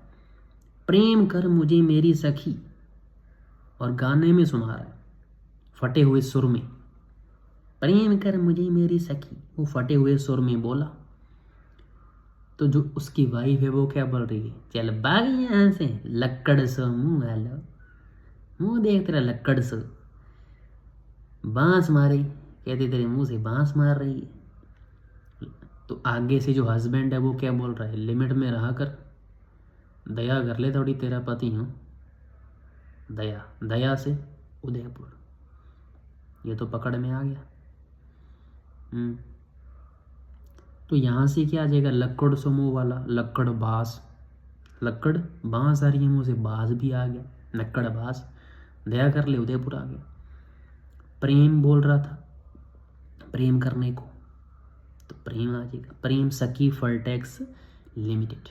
प्रेम कर मुझे मेरी सखी, और गाने में सुना रहा है फटे हुए सुर में, प्रेम कर मुझे मेरी सखी, वो फटे हुए सुर में बोला। तो जो उसकी वाइफ है वो क्या बोल रही है, चल भाग यहाँ से लक्कड़ सो मुँह आलो, मुँह देख तेरा लक्कड़ सो, बांस मारे, कहते तेरे मुंह से बांस मार रही है। तो आगे से जो हस्बैंड है वो क्या बोल रहा है, लिमिट में रहा कर, दया कर ले थोड़ी, तेरा पति हूँ। दया, दया से उदयपुर, ये तो पकड़ में आ गया। तो यहाँ से क्या आ जाएगा, लक्कड़ समूह वाला, लक्कड़ बास, लक्कड़ बांस आ रही है मुँह से, बास भी आ गया, लक्कड़ बास, दया कर ले उदयपुर आ गया। प्रेम बोल रहा था प्रेम करने को, तो प्रेम आ जाएगा, प्रेम सखी फर्टेक्स लिमिटेड।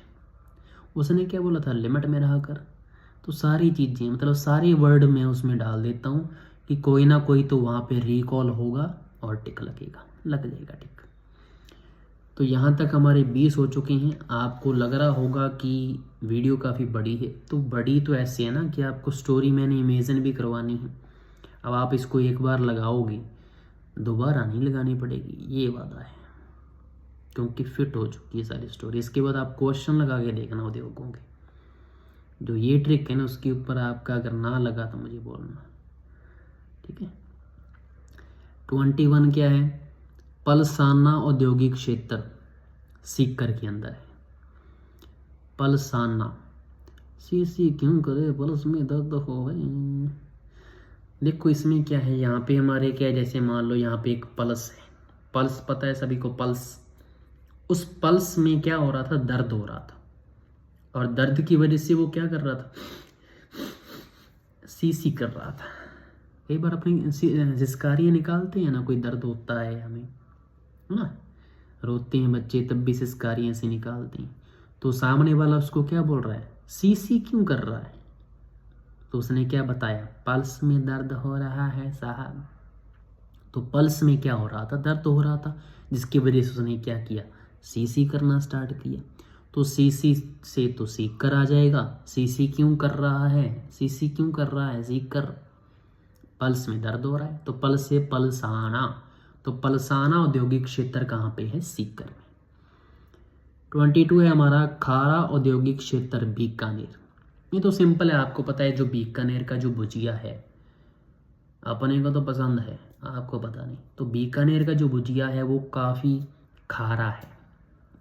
उसने क्या बोला था, लिमिट में रहा कर। तो सारी चीज़ें मतलब सारे वर्ड मैं उसमें डाल देता हूँ कि कोई ना कोई तो वहाँ पे रिकॉल होगा और टिक लगेगा, लग जाएगा टिक। तो यहाँ तक हमारे 20 हो चुके हैं। आपको लग रहा होगा कि वीडियो काफ़ी बड़ी है, तो बड़ी तो ऐसे है ना कि आपको स्टोरी मैंने इमेजिन भी करवानी है। अब आप इसको एक बार लगाओगे, दोबारा नहीं लगानी पड़ेगी, ये वादा है, क्योंकि फिट हो चुकी है सारी स्टोरी। इसके बाद आप क्वेश्चन लगा के देखना उद्योगों के, जो ये ट्रिक है ना उसके ऊपर आपका अगर ना लगा तो मुझे बोलना, ठीक है। 21 क्या है, पलसाना औद्योगिक क्षेत्र सीकर के अंदर है। पलसाना, सी क्यों करे पल्स में दर्द हो गए। देखो इसमें क्या है, यहाँ पे हमारे क्या है, जैसे मान लो यहाँ पे एक पल्स है, पल्स पता है सभी को, पल्स, उस पल्स में क्या हो रहा था, दर्द हो रहा था, और दर्द की वजह से वो क्या कर रहा था, सी कर रहा था। कई बार अपनी सिस्कारियाँ निकालते हैं ना, कोई दर्द होता है हमें, है ना, रोते हैं बच्चे तब भी सिस्कारियाँ से निकालते हैं। तो सामने वाला उसको क्या बोल रहा है, सी क्यों कर रहा है। तो उसने क्या बताया, पल्स में दर्द हो रहा है साहब। तो पल्स में क्या हो रहा था, दर्द हो रहा था, जिसकी वजह से उसने क्या किया, सी करना स्टार्ट किया। तो सी से तो सीख कर आ जाएगा, सी क्यों कर रहा है, सी क्यों कर रहा है, सीख कर, पल्स में दर्द हो रहा है, तो पल्स से पलसाना। तो पलसाना औद्योगिक क्षेत्र कहाँ पे है, सीकर में। 22 है हमारा, खारा औद्योगिक क्षेत्र बीकानेर। ये तो सिंपल है, आपको पता है, जो बीकानेर का जो भुजिया है अपने को तो पसंद है, आपको पता नहीं। तो बीकानेर का जो भुजिया है वो काफ़ी खारा है।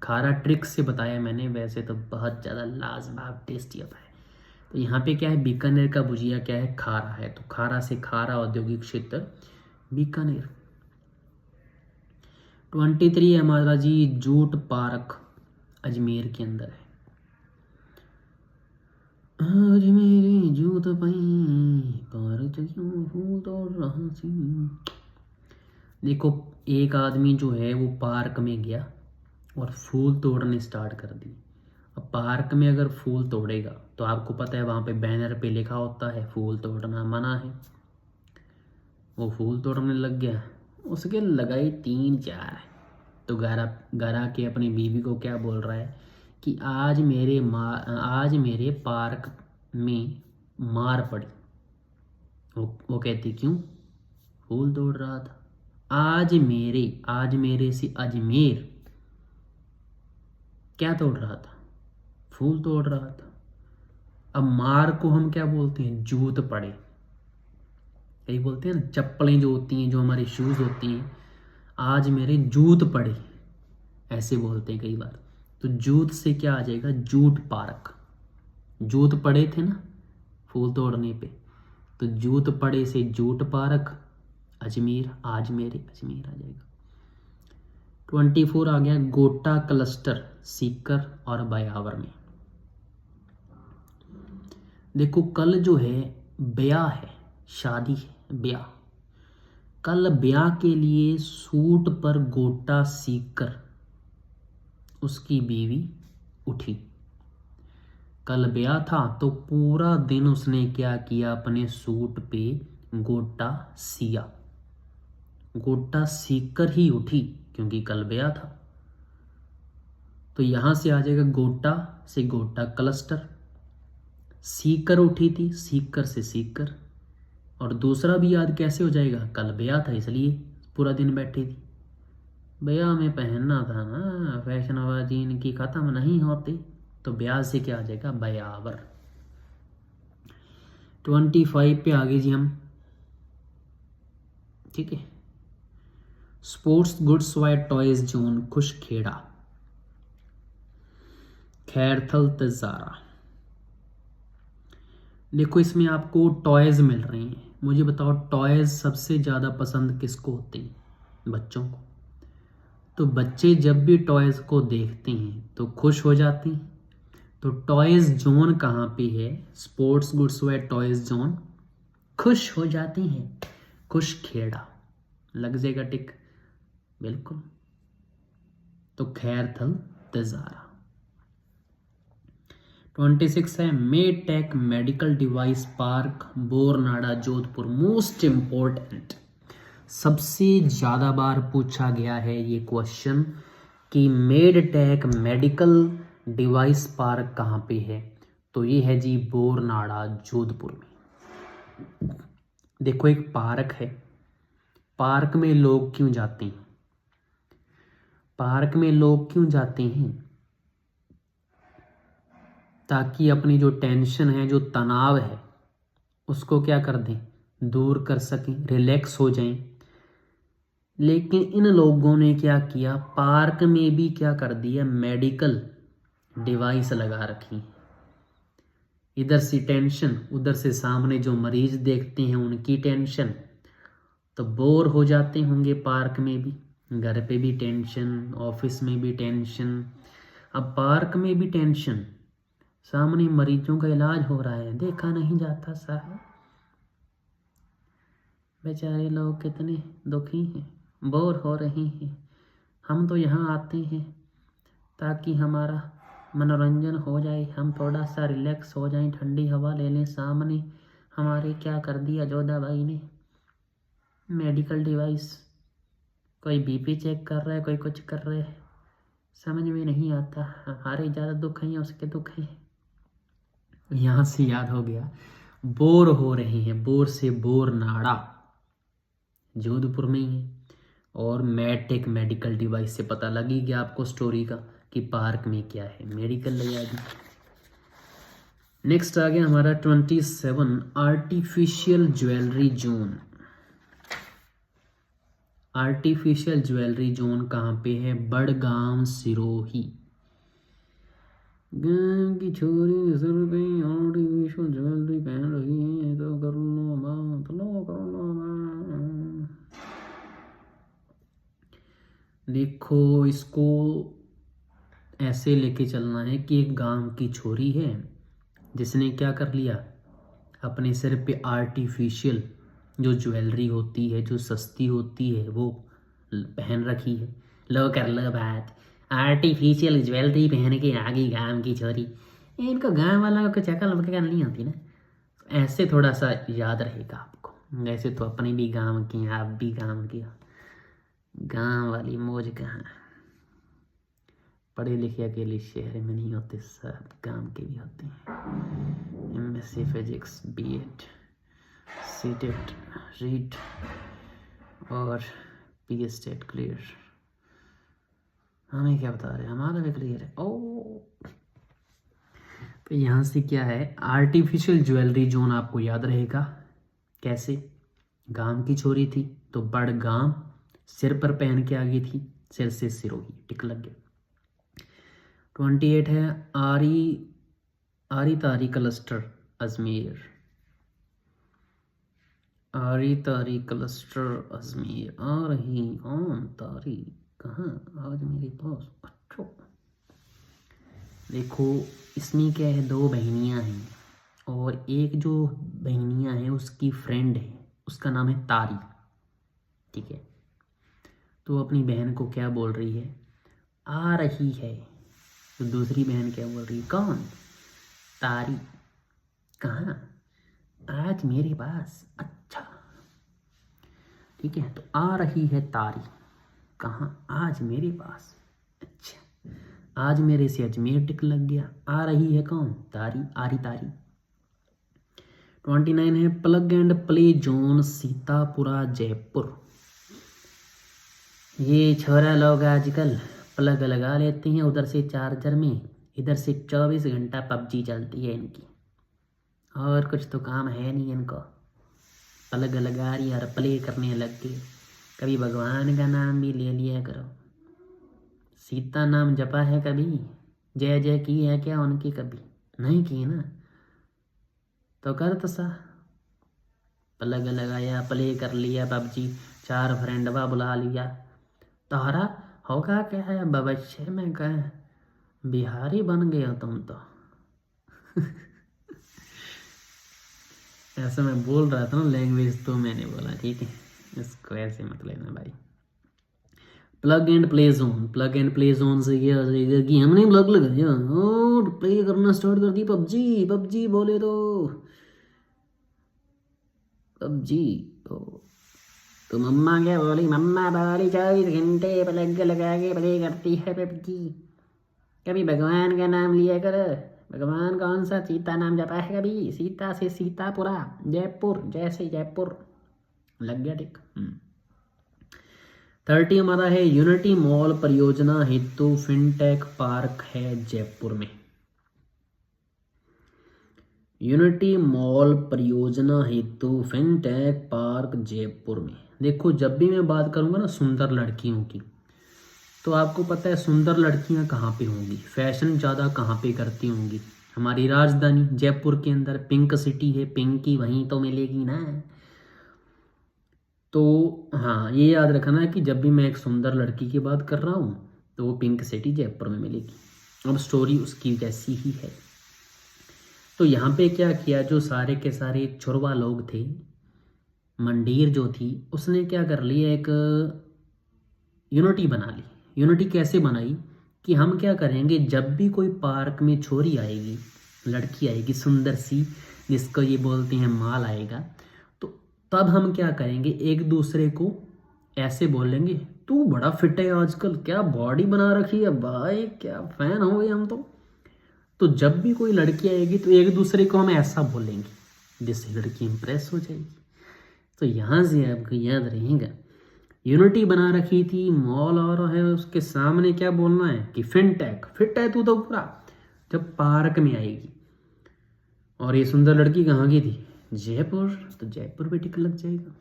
खारा ट्रिक से बताया मैंने, वैसे तो बहुत ज़्यादा लाजवाब टेस्टी होता है। तो यहाँ पे क्या है, बीकानेर का भुजिया क्या है, खारा है। तो खारा से खारा औद्योगिक क्षेत्र बीकानेर। 23 है हमारा जी जूट पार्क, अजमेर के अंदर है। आज मेरी जूत पई पार्क क्यों फूल तोड़ रहा सी। देखो एक आदमी जो है वो पार्क में गया और फूल तोड़ने स्टार्ट कर दी। अब पार्क में अगर फूल तोड़ेगा तो आपको पता है वहाँ पे बैनर पे लिखा होता है फूल तोड़ना मना है। वो फूल तोड़ने लग गया, उसके लगाई 3-4। तो घर आके अपनी बीवी को क्या बोल रहा है कि आज मेरे पार्क में मार पड़ी। वो कहती क्यों, फूल तोड़ रहा था। आज मेरे से अजमेर क्या तोड़ रहा था, फूल तोड़ रहा था। अब मार को हम क्या बोलते हैं, जूत पड़े। यही बोलते हैं ना, चप्पलें जो होती हैं, जो हमारे शूज होती हैं, आज मेरे जूत पड़े, ऐसे बोलते हैं कई बार। तो जूत से क्या आ जाएगा, जूट पार्क। जूत पड़े थे ना फूल तोड़ने पे, तो जूत पड़े से जूट पार्क, अजमेर, आज मेरे अजमेर आ जाएगा। 24 आ गया गोटा क्लस्टर, सीकर और बयावर में। देखो कल जो है ब्याह है, शादी है, ब्याह। कल ब्याह के लिए सूट पर गोटा सीकर उसकी बीवी उठी। कल ब्याह था तो पूरा दिन उसने क्या किया, अपने सूट पे गोटा सिया। गोटा सीकर ही उठी क्योंकि कल ब्याह था। तो यहां से आ जाएगा गोटा से गोटा क्लस्टर, सीकर उठी थी, सीकर से सीकर। और दूसरा भी याद कैसे हो जाएगा, कल ब्याह था इसलिए पूरा दिन बैठी थी। ब्याह में पहनना था ना, फैशनबाजी इनकी खत्म नहीं होती। तो ब्याह से क्या आ जाएगा, बयावर। 25 पे आगे जी हम, ठीक है। स्पोर्ट्स गुड्स व टॉयज जोन खुशखेड़ा, खैरथल तजारा। देखो इसमें आपको टॉयज मिल रहे हैं। मुझे बताओ टॉयज सबसे ज़्यादा पसंद किसको होते हैं, बच्चों को। तो बच्चे जब भी टॉयज को देखते हैं तो खुश हो जाते हैं। तो टॉयज जोन कहाँ पे है, स्पोर्ट्स गुड्स व टॉयज जोन, खुश हो जाती हैं, खुशखेड़ा। लग जाएगा टिक, बिल्कुल। तो खैरथल तजारा। 26 है medtech medical device park, Bornada, Jodhpur. Most important, सबसे ज़्यादा बार पूछा गया है ये क्वेश्चन कि मेडटेक मेडिकल डिवाइस पार्क कहाँ पे है। तो ये है जी बोरनाड़ा, जोधपुर में। देखो एक पार्क है, पार्क में लोग क्यों जाते हैं, पार्क में लोग क्यों जाते हैं, ताकि अपनी जो टेंशन है, जो तनाव है, उसको क्या कर दें, दूर कर सकें, रिलैक्स हो जाएं। लेकिन इन लोगों ने क्या किया, पार्क में भी क्या कर दिया, मेडिकल डिवाइस लगा रखी। इधर से टेंशन, उधर से सामने जो मरीज देखते हैं उनकी टेंशन। तो बोर हो जाते होंगे पार्क में भी, घर पे भी टेंशन, ऑफिस में भी टेंशन, अब पार्क में भी टेंशन। सामने मरीजों का इलाज हो रहा है, देखा नहीं जाता साहब, बेचारे लोग कितने दुखी हैं, बोर हो रहे हैं। हम तो यहाँ आते हैं ताकि हमारा मनोरंजन हो जाए, हम थोड़ा सा रिलैक्स हो जाएं, ठंडी हवा ले लें। सामने हमारे क्या कर दिया जोधा भाई ने, मेडिकल डिवाइस। कोई बीपी चेक कर रहा है, कोई कुछ कर रहा है, समझ में नहीं आता। हमारे ज़्यादा दुख हैं, उसके दुख हैं। यहाँ से याद हो गया, बोर हो रहे हैं, बोर से बोरनाड़ा, जोधपुर में ही है। और मेटेक मेडिकल डिवाइस से पता लग ही गया आपको स्टोरी का कि पार्क में क्या है, मेडिकल लगा दी। नेक्स्ट आ गया हमारा 27 artificial jewellery zone. Artificial jewellery zone कहाँ पे है, बड़गांव, सिरोही। गाँव की छोरी सर पे आर्टिफिशियल ज्वेलरी पहन रही है, तो कर लो बात, लो कर लो बात। देखो इसको ऐसे लेके चलना है कि एक गांव की छोरी है जिसने क्या कर लिया, अपने सिर पे आर्टिफिशियल जो ज्वेलरी होती है, जो सस्ती होती है, वो पहन रखी है। लो कर लो बात, आर्टिफिशियल ज्वेलरी पहन के आ गई गांव की छोरी। इनको गांव वाला को कुछ अकल वकल नहीं आती ना, ऐसे थोड़ा सा याद रहेगा आपको। वैसे तो अपनी भी गांव की हैं, आप भी गांव की हो। गांव वाली मौज कहाँ, पढ़े लिखे अकेले शहर में नहीं होते, सब गांव के भी होते हैं। MSc physics, BEd, CTET, REET और पीएसटेट क्लियर। हमें क्या बता रहे हैं, हमारा भी क्लियर है। ओ तो यहाँ से क्या है, आर्टिफिशियल ज्वेलरी जोन आपको याद रहेगा कैसे। गांव की छोरी थी तो बड़ गांव, सिर पर पहन के आ गई थी, सिर से सिरोही, टिक लग गया। 28 है आरी तारी क्लस्टर अजमेर। आरी तारी क्लस्टर अजमेर, आ रही कौन तारी कहाँ आज मेरे पास। अच्छा देखो इसमें क्या है, दो बहनियाँ हैं और एक जो बहनियाँ हैं उसकी फ्रेंड है, उसका नाम है तारी। ठीक है, तो अपनी बहन को क्या बोल रही है, आ रही है। तो दूसरी बहन क्या बोल रही है, कौन, तारी, कहाँ, आज मेरे पास। अच्छा ठीक है, तो आ रही है तारी, कहाँ, आज मेरे पास। अच्छा, आज मेरे से अजमेर टिक लग गया। आ रही है कौन, तारी, आरी तारी। 29 है plug and play zone Sitapura Jaipur. ये छोरा लोग आजकल प्लग लगा लेते हैं उधर से चार्जर में, इधर से 24 घंटा पबजी चलती है इनकी, और कुछ तो काम है नहीं इनको। प्लग लगा रही और प्ले करने लग गए। कभी भगवान का नाम भी ले लिया करो, सीता नाम जपा है कभी, जय जय की है क्या उनकी, कभी नहीं की ना, तो कर तो सा प्लग लगाया, प्ले कर लिया पबजी, 4 फ्रेंडवा बुला लिया। तारा होगा क्या है भविष्य में, कह बिहारी बन गए हो तुम तो। ऐसा मैं बोल रहा था ना लैंग्वेज, तो मैंने बोला ठीक है, इसको ऐसे मत लेना भाई। Plug and play zone, plug and play zone से क्या हो जाएगा कि हमने प्लग लगाया और प्ले करना स्टार्ट कर दी पबजी। पबजी बोले पबजी तो मम्मा क्या बोली, मम्मा बोली 24 घंटे प्लग लगा के प्ले करती है पबजी। कभी भगवान का नाम लिया कर, भगवान कौन सा, सीता नाम जपा है कभी, सीता से सीतापुरा जयपुर, जैसे जयपुर लग गया टिक। 30 हमारा है यूनिटी मॉल परियोजना हेतु फिनटेक पार्क है जयपुर में। यूनिटी मॉल परियोजना हेतु फिनटेक पार्क जयपुर में। देखो जब भी मैं बात करूंगा ना सुंदर लड़कियों की, तो आपको पता है सुंदर लड़कियां कहाँ पे होंगी, फैशन ज़्यादा कहाँ पे करती होंगी, हमारी राजधानी जयपुर के अंदर पिंक सिटी है, पिंकी वहीं तो मिलेगी ना। तो हाँ ये याद रखना है कि जब भी मैं एक सुंदर लड़की की बात कर रहा हूँ तो वो पिंक सिटी जयपुर में मिलेगी। अब स्टोरी उसकी जैसी ही है। तो यहाँ पे क्या किया, जो सारे के सारे छुरवा लोग थे, मंडीर जो थी उसने क्या कर लिया, एक यूनिटी बना ली। यूनिटी कैसे बनाई कि हम क्या करेंगे, जब भी कोई पार्क में छोरी आएगी, लड़की आएगी सुंदर सी, जिसको ये बोलते हैं माल आएगा, तो तब हम क्या करेंगे, एक दूसरे को ऐसे बोलेंगे, तू बड़ा फिट है आजकल, क्या बॉडी बना रखी है भाई, क्या फैन हो गए हम तो जब भी कोई लड़की आएगी तो एक दूसरे को हम ऐसा बोलेंगे जिससे लड़की इंप्रेस हो जाएगी। तो यहाँ से आपको याद रहेगा यूनिटी बना रखी थी, मॉल और है उसके सामने क्या बोलना है कि फिनटेक, फिट है तू तो पूरा, जब पार्क में आएगी। और ये सुंदर लड़की कहाँ की थी, जयपुर, तो जयपुर पे टिक लग जाएगा।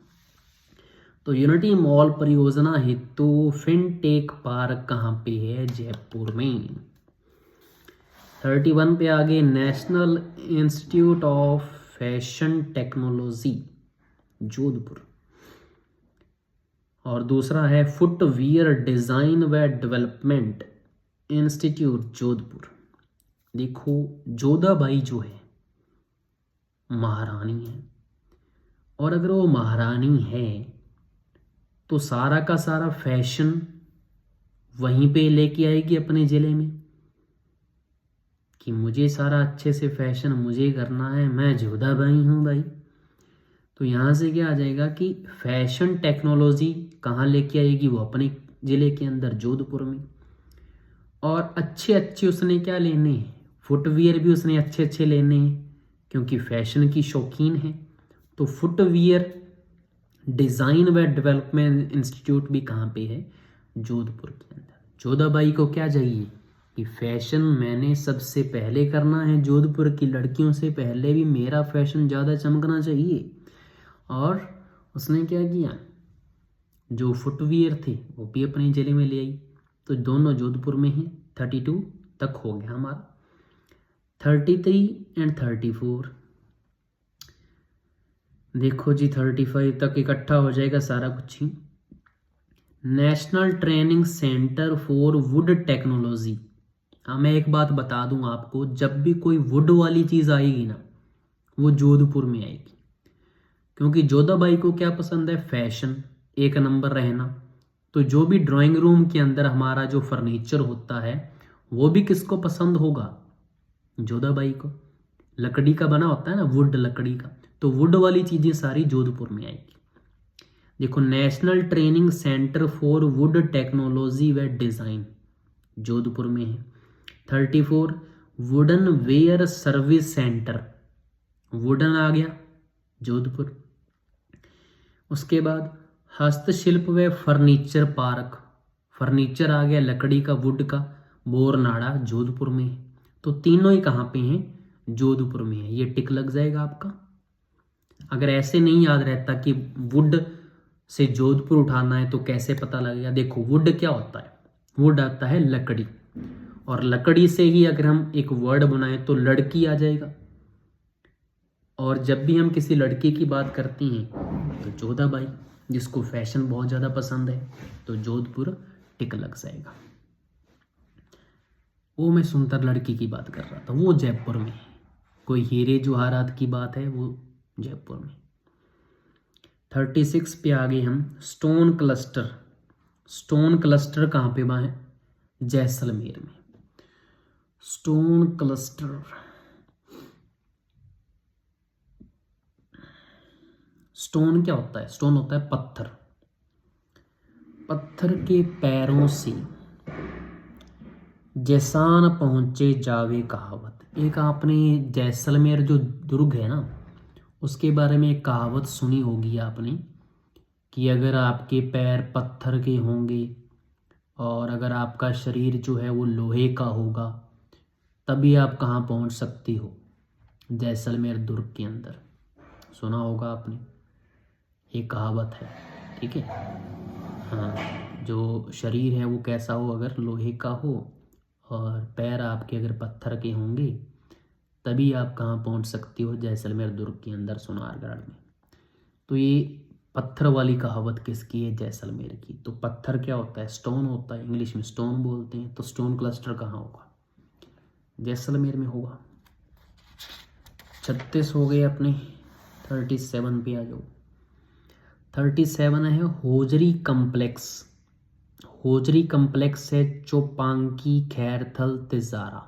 तो यूनिटी मॉल परियोजना हेतु फिनटेक पार्क कहाँ पे है, जयपुर में। 31 पे आगे national institute of fashion technology Jodhpur. और दूसरा है फुटवियर डिज़ाइन व डेवलपमेंट इंस्टीट्यूट जोधपुर। देखो जोधाबाई जो है महारानी है, और अगर वो महारानी है तो सारा का सारा फैशन वहीं पे लेके आएगी अपने ज़िले में, कि मुझे सारा अच्छे से फैशन मुझे करना है, मैं जोधाबाई हूँ भाई। तो यहाँ से क्या आ जाएगा कि फैशन टेक्नोलॉजी कहाँ लेके आएगी, वो अपने ज़िले के अंदर जोधपुर में। और अच्छे अच्छे उसने क्या लेने हैं, फुटवियर भी उसने अच्छे अच्छे लेने हैं क्योंकि फैशन की शौकीन है। तो फुटवियर डिज़ाइन व डेवलपमेंट इंस्टीट्यूट भी कहाँ पे है, जोधपुर के अंदर। जोधाबाई को क्या चाहिए कि फैशन मैंने सबसे पहले करना है, जोधपुर की लड़कियों से पहले भी मेरा फैशन ज़्यादा चमकना चाहिए। और उसने क्या किया, जो फुटवियर थे वो भी अपने ज़िले में ले आई। तो दोनों जोधपुर में ही 32 तक हो गया हमारा। 33 एंड 34 देखो जी, 35 तक इकट्ठा हो जाएगा सारा कुछ ही। National training centre for wood technology. हाँ, मैं एक बात बता दूं आपको, जब भी कोई वुड वाली चीज़ आएगी ना, वो जोधपुर में आएगी। क्योंकि जोधाबाई को क्या पसंद है, फैशन, एक नंबर रहना। तो जो भी ड्राइंग रूम के अंदर हमारा जो फर्नीचर होता है वो भी किसको पसंद होगा, जोधाबाई को। लकड़ी का बना होता है ना, वुड लकड़ी का, तो वुड वाली चीज़ें सारी जोधपुर में आएगी। देखो, national training centre for wood technology व डिज़ाइन जोधपुर में है। 34 wooden ware service centre, wooden आ गया जोधपुर। उसके बाद हस्तशिल्प व फर्नीचर पार्क, फर्नीचर आ गया लकड़ी का, वुड का, बोरनाड़ा जोधपुर में है। तो तीनों ही कहाँ पे हैं, जोधपुर में है। ये टिक लग जाएगा आपका। अगर ऐसे नहीं याद रहता कि वुड से जोधपुर उठाना है तो कैसे पता लगेगा। देखो, वुड क्या होता है, वुड आता है लकड़ी, और लकड़ी से ही अगर हम एक वर्ड बनाएं तो लड़की आ जाएगा। और जब भी हम किसी लड़की की बात करते हैं तो जोधाबाई, जिसको फैशन बहुत ज़्यादा पसंद है, तो जोधपुर टिक लग जाएगा। वो मैं सुंदर लड़की की बात कर रहा था, वो जयपुर में है। कोई हीरे जवाहरात की बात है, वो जयपुर में। 36 पे आ गए हम, स्टोन क्लस्टर। स्टोन क्लस्टर कहाँ पे है, जैसलमेर में। स्टोन क्लस्टर, स्टोन क्या होता है, स्टोन होता है पत्थर। पत्थर के पैरों से जैसान पहुँचे जावे कहावत। एक आपने जैसलमेर जो दुर्ग है ना, उसके बारे में एक कहावत सुनी होगी आपने, कि अगर आपके पैर पत्थर के होंगे और अगर आपका शरीर जो है वो लोहे का होगा, तभी आप कहाँ पहुँच सकती हो, जैसलमेर दुर्ग के अंदर। सुना होगा आपने, ये कहावत है, ठीक है। हाँ, जो शरीर है वो कैसा हो, अगर लोहे का हो और पैर आपके अगर पत्थर के होंगे, तभी आप कहाँ पहुँच सकती हो, जैसलमेर दुर्ग के अंदर, सोनारगढ़ में। तो ये पत्थर वाली कहावत किसकी है, जैसलमेर की। तो पत्थर क्या होता है, स्टोन होता है, इंग्लिश में स्टोन बोलते हैं। तो स्टोन क्लस्टर कहाँ होगा, जैसलमेर में होगा। 36 हो गए अपने। 37 पे आ जाओ। 37 है होजरी कम्प्लेक्स। होजरी कम्प्लेक्स है चौपांकी, खैरथल, तिजारा।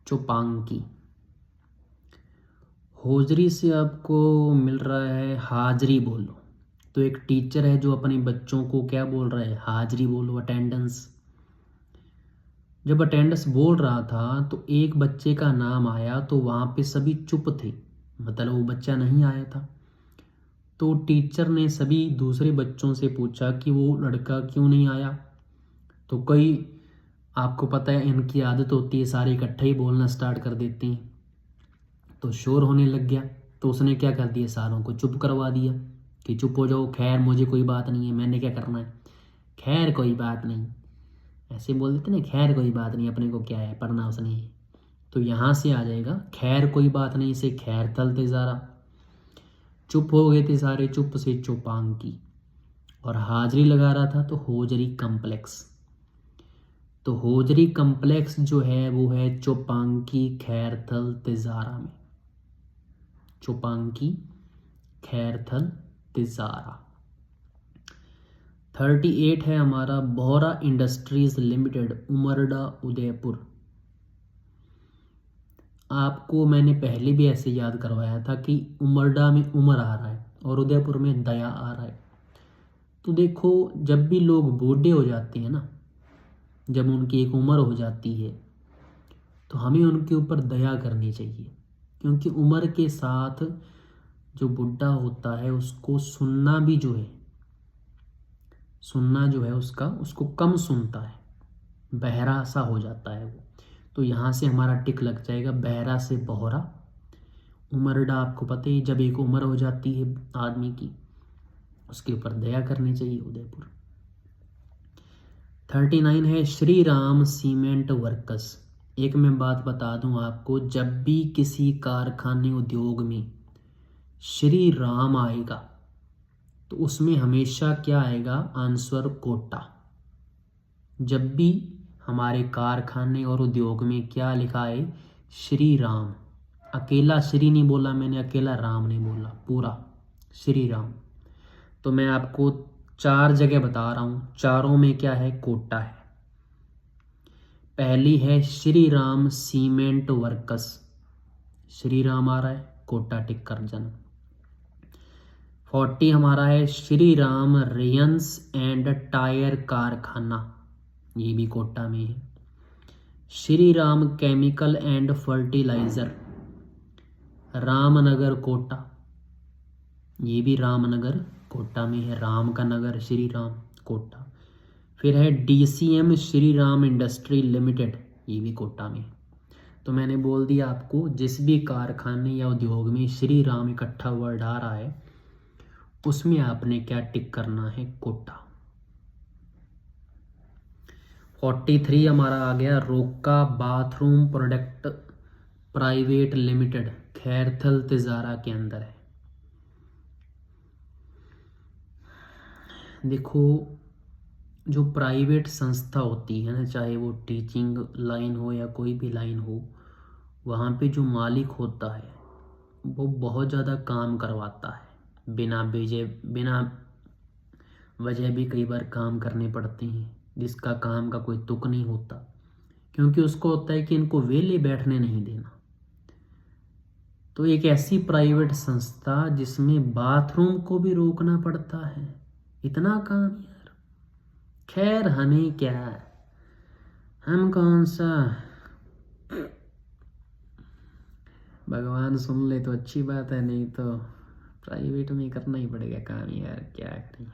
चौपांकी, होजरी से आपको मिल रहा है हाजरी बोलो। तो एक टीचर है जो अपने बच्चों को क्या बोल रहा है, हाजरी बोलो, अटेंडेंस। जब अटेंडेंस बोल रहा था तो एक बच्चे का नाम आया तो वहाँ पे सभी चुप थे, मतलब वो बच्चा नहीं आया था। तो टीचर ने सभी दूसरे बच्चों से पूछा कि वो लड़का क्यों नहीं आया। तो कई, आपको पता है इनकी आदत होती है, सारे इकट्ठे ही बोलना स्टार्ट कर देते हैं। तो शोर होने लग गया, तो उसने क्या कर दिया, सारों को चुप करवा दिया कि चुप हो जाओ, खैर मुझे कोई बात नहीं है, मैंने क्या करना है, खैर कोई बात नहीं, ऐसे बोल देते ना, खैर कोई बात नहीं, अपने को क्या है, पढ़ना उसने। तो यहाँ से आ जाएगा खैर कोई बात नहीं से खैरथल तिजारा। चुप हो गए थे सारे, चुप से चौपांकी। और हाजरी लगा रहा था तो होजरी कम्प्लेक्स। तो होजरी कम्प्लेक्स जो है वो है चौपांकी खैरथल तिजारा में, चौपांकी खैरथल तिजारा। 38 है हमारा बोहरा इंडस्ट्रीज लिमिटेड उमरडा उदयपुर। आपको मैंने पहले भी ऐसे याद करवाया था कि उमरडा में उमर आ रहा है और उदयपुर में दया आ रहा है। तो देखो, जब भी लोग बूढ़े हो जाते हैं ना, जब उनकी एक उम्र हो जाती है, तो हमें उनके ऊपर दया करनी चाहिए, क्योंकि उम्र के साथ जो बुढ़ा होता है उसको सुनना भी जो है, सुनना जो है उसको कम सुनता है, बहरा सा हो जाता है वो। तो यहाँ से हमारा टिक लग जाएगा, बहरा से बोहरा। उमरडा आपको पता ही, जब एक उम्र हो जाती है आदमी की, उसके ऊपर दया करनी चाहिए, उदयपुर। 39 है श्री राम सीमेंट वर्कर्स। एक मैं बात बता दूं आपको, जब भी किसी कारखाने उद्योग में श्री राम आएगा तो उसमें हमेशा क्या आएगा, आंसर कोटा। जब भी हमारे कारखाने और उद्योग में क्या लिखा है, श्री राम। अकेला श्री नहीं बोला मैंने, अकेला राम नहीं बोला, पूरा श्री राम। तो मैं आपको 4 जगह बता रहा हूँ, चारों में क्या है, कोटा है। पहली है श्री राम सीमेंट वर्कर्स, श्री राम आ रहा है, कोटा टिक कर जन। 40 हमारा है Shri Ram rayons and tyre कारखाना, ये भी कोटा में है। Shri Ram chemical and fertiliser, Ramnagar Kota, ये भी रामनगर कोटा में है, राम का नगर श्री राम कोटा। फिर है DCM Shri Ram industry limited, ये भी कोटा में। तो मैंने बोल दिया आपको, जिस भी कारखाने या उद्योग में श्री राम इकट्ठा वर्ड आ रहा है उसमें आपने क्या टिक करना है, कोटा। 43 हमारा आ गया रोका bathroom product private limited, Khairthal Tijara के अंदर है। देखो, जो प्राइवेट संस्था होती है ना, चाहे वो टीचिंग लाइन हो या कोई भी लाइन हो, वहाँ पे जो मालिक होता है वो बहुत ज़्यादा काम करवाता है, बिना वजह भी कई बार काम करने पड़ते हैं, जिसका काम का कोई तुक नहीं होता, क्योंकि उसको होता है कि इनको वेले बैठने नहीं देना। तो एक ऐसी प्राइवेट संस्था जिसमें बाथरूम को भी रोकना पड़ता है, इतना काम यार। खैर हमें क्या, हम कौन सा, भगवान सुन ले तो अच्छी बात है, नहीं तो प्राइवेट में करना ही पड़ेगा काम यार, क्या करें।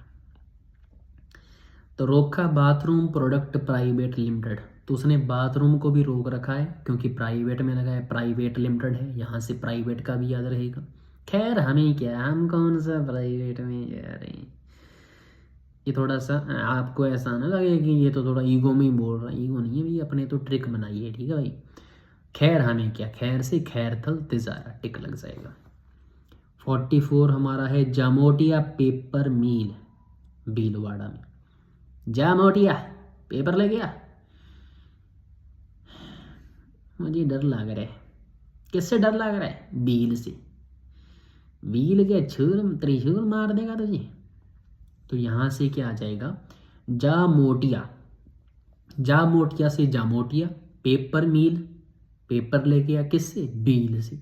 तो रोका बाथरूम प्रोडक्ट प्राइवेट लिमिटेड, तो उसने बाथरूम को भी रोक रखा है क्योंकि प्राइवेट में लगा है, प्राइवेट लिमिटेड है, यहाँ से प्राइवेट का भी याद रहेगा। खैर हमें क्या, हम कौन सा प्राइवेट में जा रहे हैं। ये थोड़ा सा आपको ऐसा ना लगे कि ये तो थोड़ा ईगो में ही बोल रहा है, ईगो नहीं है भाई, अपने तो ट्रिक बनाइए, ठीक है भाई। खैर हमें क्या, खैर से खैरथल तिजारा टिक लग जाएगा। 44 हमारा है जामोटिया पेपर मिल, भीलवाड़ा में। जामोटिया पेपर ले गया, मुझे डर लग रहा है। किससे डर लग रहा है, बील से। बील के छूर त्रिशूल मार देगा तुझे। तो यहाँ से क्या आ जाएगा, जामोटिया, जामोटिया से जामोटिया, पेपर मिल, पेपर ले गया किससे, बील से।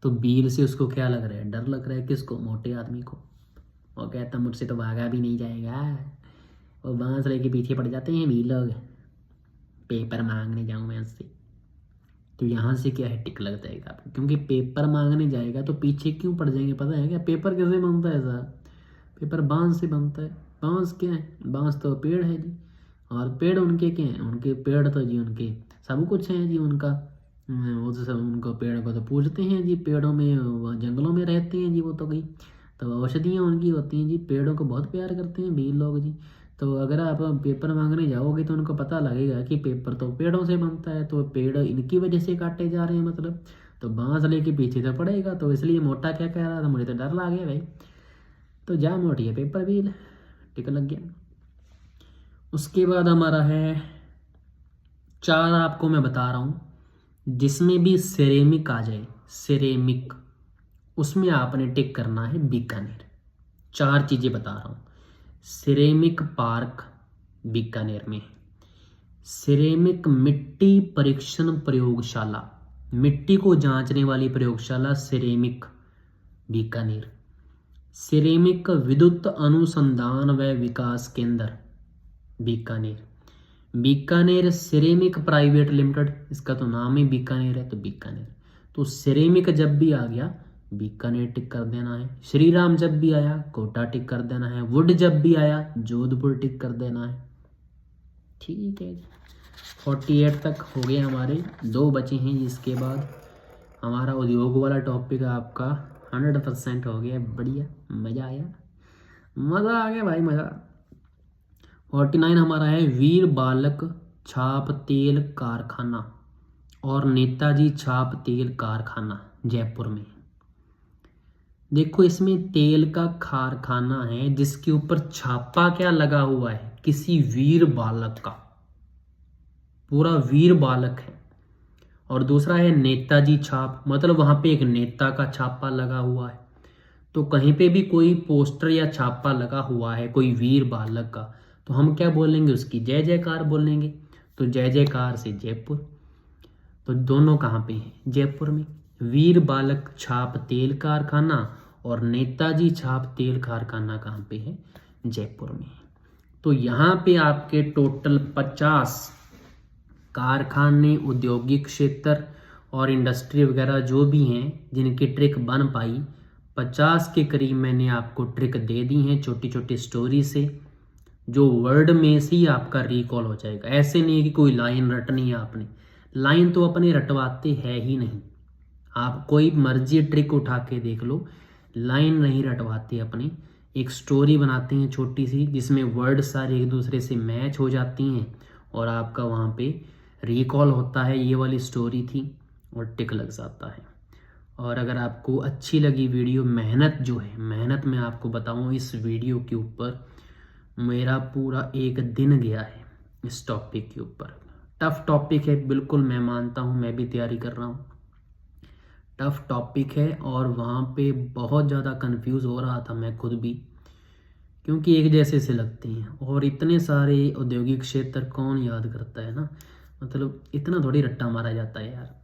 तो बील से उसको क्या लग रहा है, डर लग रहा है, किसको, मोटे आदमी को। वो कहता मुझसे तो भागा भी नहीं जाएगा, और बांस लेके पीछे पड़ जाते हैं भी लोग, पेपर मांगने जाऊँ मैं उससे। तो यहाँ से क्या है, टिक लग जाएगा आपको, क्योंकि पेपर मांगने जाएगा तो पीछे क्यों पड़ जाएंगे पता है क्या। पेपर कैसे बनता है साहब, पेपर बांस से बनता है। बांस क्या है, बांस तो पेड़ है जी, और पेड़ उनके क्या हैं, उनके पेड़ तो जी उनके सब कुछ है जी उनका। वो तो सब उनको पेड़ को तो पूजते हैं जी, पेड़ों में वो जंगलों में रहते हैं जी, वो तो गई तो औषधियाँ उनकी होती हैं जी, पेड़ों को बहुत प्यार करते हैं भी लोग जी। तो अगर आप पेपर मांगने जाओगे तो उनको पता लगेगा कि पेपर तो पेड़ों से बनता है, तो पेड़ इनकी वजह से काटे जा रहे हैं मतलब, तो बांस लेके पीछे तो पड़ेगा। तो इसलिए मोटा क्या कह रहा था, मुझे तो डर लग गया भाई। तो जा मोटी है पेपर भी, टिक लग गया। उसके बाद हमारा है 4 आपको मैं बता रहा हूँ जिसमें भी सिरेमिक आ जाए, सिरेमिक, उसमें आपने टिक करना है बीकानेर। 4 चीज़ें बता रहा हूँ। सिरेमिक पार्क बीकानेर में, सिरेमिक मिट्टी परीक्षण प्रयोगशाला, मिट्टी को जांचने वाली प्रयोगशाला सिरेमिक बीकानेर, सिरेमिक विद्युत अनुसंधान व विकास केंद्र Bikaner, Bikaner ceramic private limited, इसका तो नाम ही बीकानेर है तो बीकानेर। तो सिरेमिक जब भी आ गया बीकानेर टिक कर देना है, श्रीराम जब भी आया कोटा टिक कर देना है, वुड जब भी आया जोधपुर टिक कर देना है। ठीक है, 48 तक हो गए हमारे, 2 बचे हैं। इसके बाद हमारा उद्योग वाला टॉपिक आपका 100% हो गया। बढ़िया, मज़ा आया, मज़ा आ गया भाई, मज़ा। 49 हमारा है वीर बालक छाप तेल कारखाना और नेताजी छाप तेल कारखाना जयपुर में। देखो इसमें तेल का कारखाना है जिसके ऊपर छापा क्या लगा हुआ है, किसी वीर बालक का, पूरा वीर बालक है। और दूसरा है नेताजी छाप, मतलब वहां पे एक नेता का छापा लगा हुआ है। तो कहीं पे भी कोई पोस्टर या छापा लगा हुआ है कोई वीर बालक का, तो हम क्या बोलेंगे, उसकी जय जयकार बोलेंगे। तो जय जयकार से जयपुर, तो दोनों कहाँ पे हैं, जयपुर में। वीर बालक छाप तेल कारखाना और नेताजी छाप तेल कारखाना कहाँ पे है, जयपुर में। तो यहाँ पे आपके टोटल 50 कारखाने, औद्योगिक क्षेत्र और इंडस्ट्री वगैरह जो भी हैं जिनकी ट्रिक बन पाई, 50 के करीब मैंने आपको ट्रिक दे दी हैं छोटी छोटी स्टोरी से, जो वर्ड में से ही आपका रिकॉल हो जाएगा। ऐसे नहीं कि कोई लाइन रटनी है आपने, लाइन तो अपने रटवाते हैं ही नहीं। आप कोई मर्जी ट्रिक उठा के देख लो, लाइन नहीं रटवाते अपने, एक स्टोरी बनाते हैं छोटी सी जिसमें वर्ड सारे एक दूसरे से मैच हो जाती हैं और आपका वहाँ पे रिकॉल होता है, ये वाली स्टोरी थी, और टिक लग जाता है। और अगर आपको अच्छी लगी वीडियो, मेहनत जो है, मेहनत मैं आपको बताऊँ, इस वीडियो के ऊपर मेरा पूरा एक दिन गया है इस टॉपिक के ऊपर। टफ टॉपिक है बिल्कुल, मैं मानता हूँ, मैं भी तैयारी कर रहा हूँ, टफ टॉपिक है। और वहाँ पे बहुत ज़्यादा कंफ्यूज हो रहा था मैं खुद भी, क्योंकि एक जैसे से लगते हैं और इतने सारे औद्योगिक क्षेत्र कौन याद करता है ना, मतलब इतना थोड़ी रट्टा मारा जाता है यार।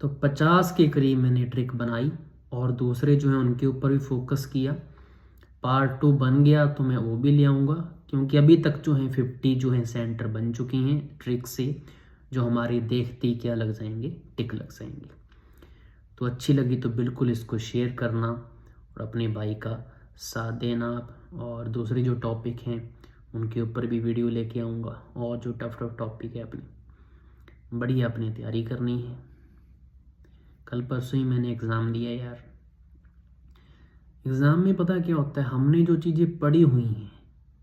तो 50 के करीब मैंने ट्रिक बनाई और दूसरे जो हैं उनके ऊपर भी फोकस किया। पार्ट 2 बन गया तो मैं वो भी ले आऊँगा, क्योंकि अभी तक जो है 50 जो है सेंटर बन चुके हैं ट्रिक से, जो हमारी देखते क्या लग जाएंगे, टिक लग जाएंगे। तो अच्छी लगी तो बिल्कुल इसको शेयर करना और अपने भाई का साथ देना आप। और दूसरे जो टॉपिक हैं उनके ऊपर भी वीडियो लेके आऊँगा, और जो टफ टफ टॉपिक है अपनी बढ़िया अपनी तैयारी करनी है। कल परसों ही मैंने एग्ज़ाम दिया यार। एग्ज़ाम में पता क्या होता है, हमने जो चीज़ें पढ़ी हुई हैं,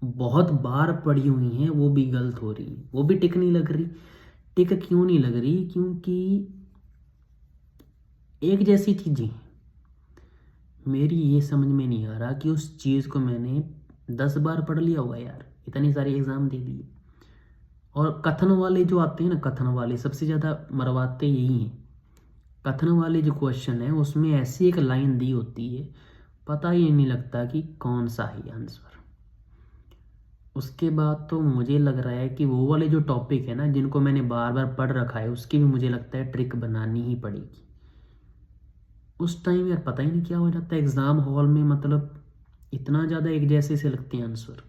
बहुत बार पढ़ी हुई हैं, वो भी गलत हो रही है, वो भी टिक नहीं लग रही। टिक क्यों नहीं लग रही, क्योंकि एक जैसी चीज़ें, मेरी ये समझ में नहीं आ रहा कि उस चीज़ को मैंने 10 बार पढ़ लिया हुआ यार, इतने सारे एग्ज़ाम दे दिए। और कथन वाले जो आते हैं ना, कथन वाले सबसे ज़्यादा मरवाते यही हैं। कथन वाले जो क्वेश्चन है उसमें ऐसी एक लाइन दी होती है, पता ही नहीं लगता कि कौन सा है आंसर। उसके बाद तो मुझे लग रहा है कि वो वाले जो टॉपिक है ना, जिनको मैंने बार बार पढ़ रखा है, उसकी भी मुझे लगता है ट्रिक बनानी ही पड़ेगी। उस टाइम यार पता ही नहीं क्या हो जाता है एग्ज़ाम हॉल में, मतलब इतना ज़्यादा एक जैसे से लगते हैं आंसर।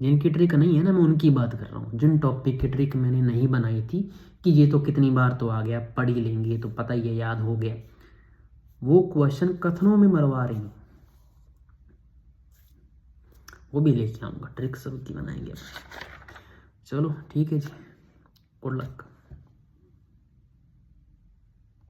जिनकी ट्रिक नहीं है ना, मैं उनकी बात कर रहा हूँ, जिन टॉपिक की ट्रिक मैंने नहीं बनाई थी कि ये तो कितनी बार तो आ गया, पढ़ ही लेंगे तो पता ही है, याद हो गया, वो क्वेश्चन कथनों में मरवा रही हैं। वो भी लेके आऊँगा, ट्रिक सब की बनाएंगे। चलो ठीक है जी, गुड लक।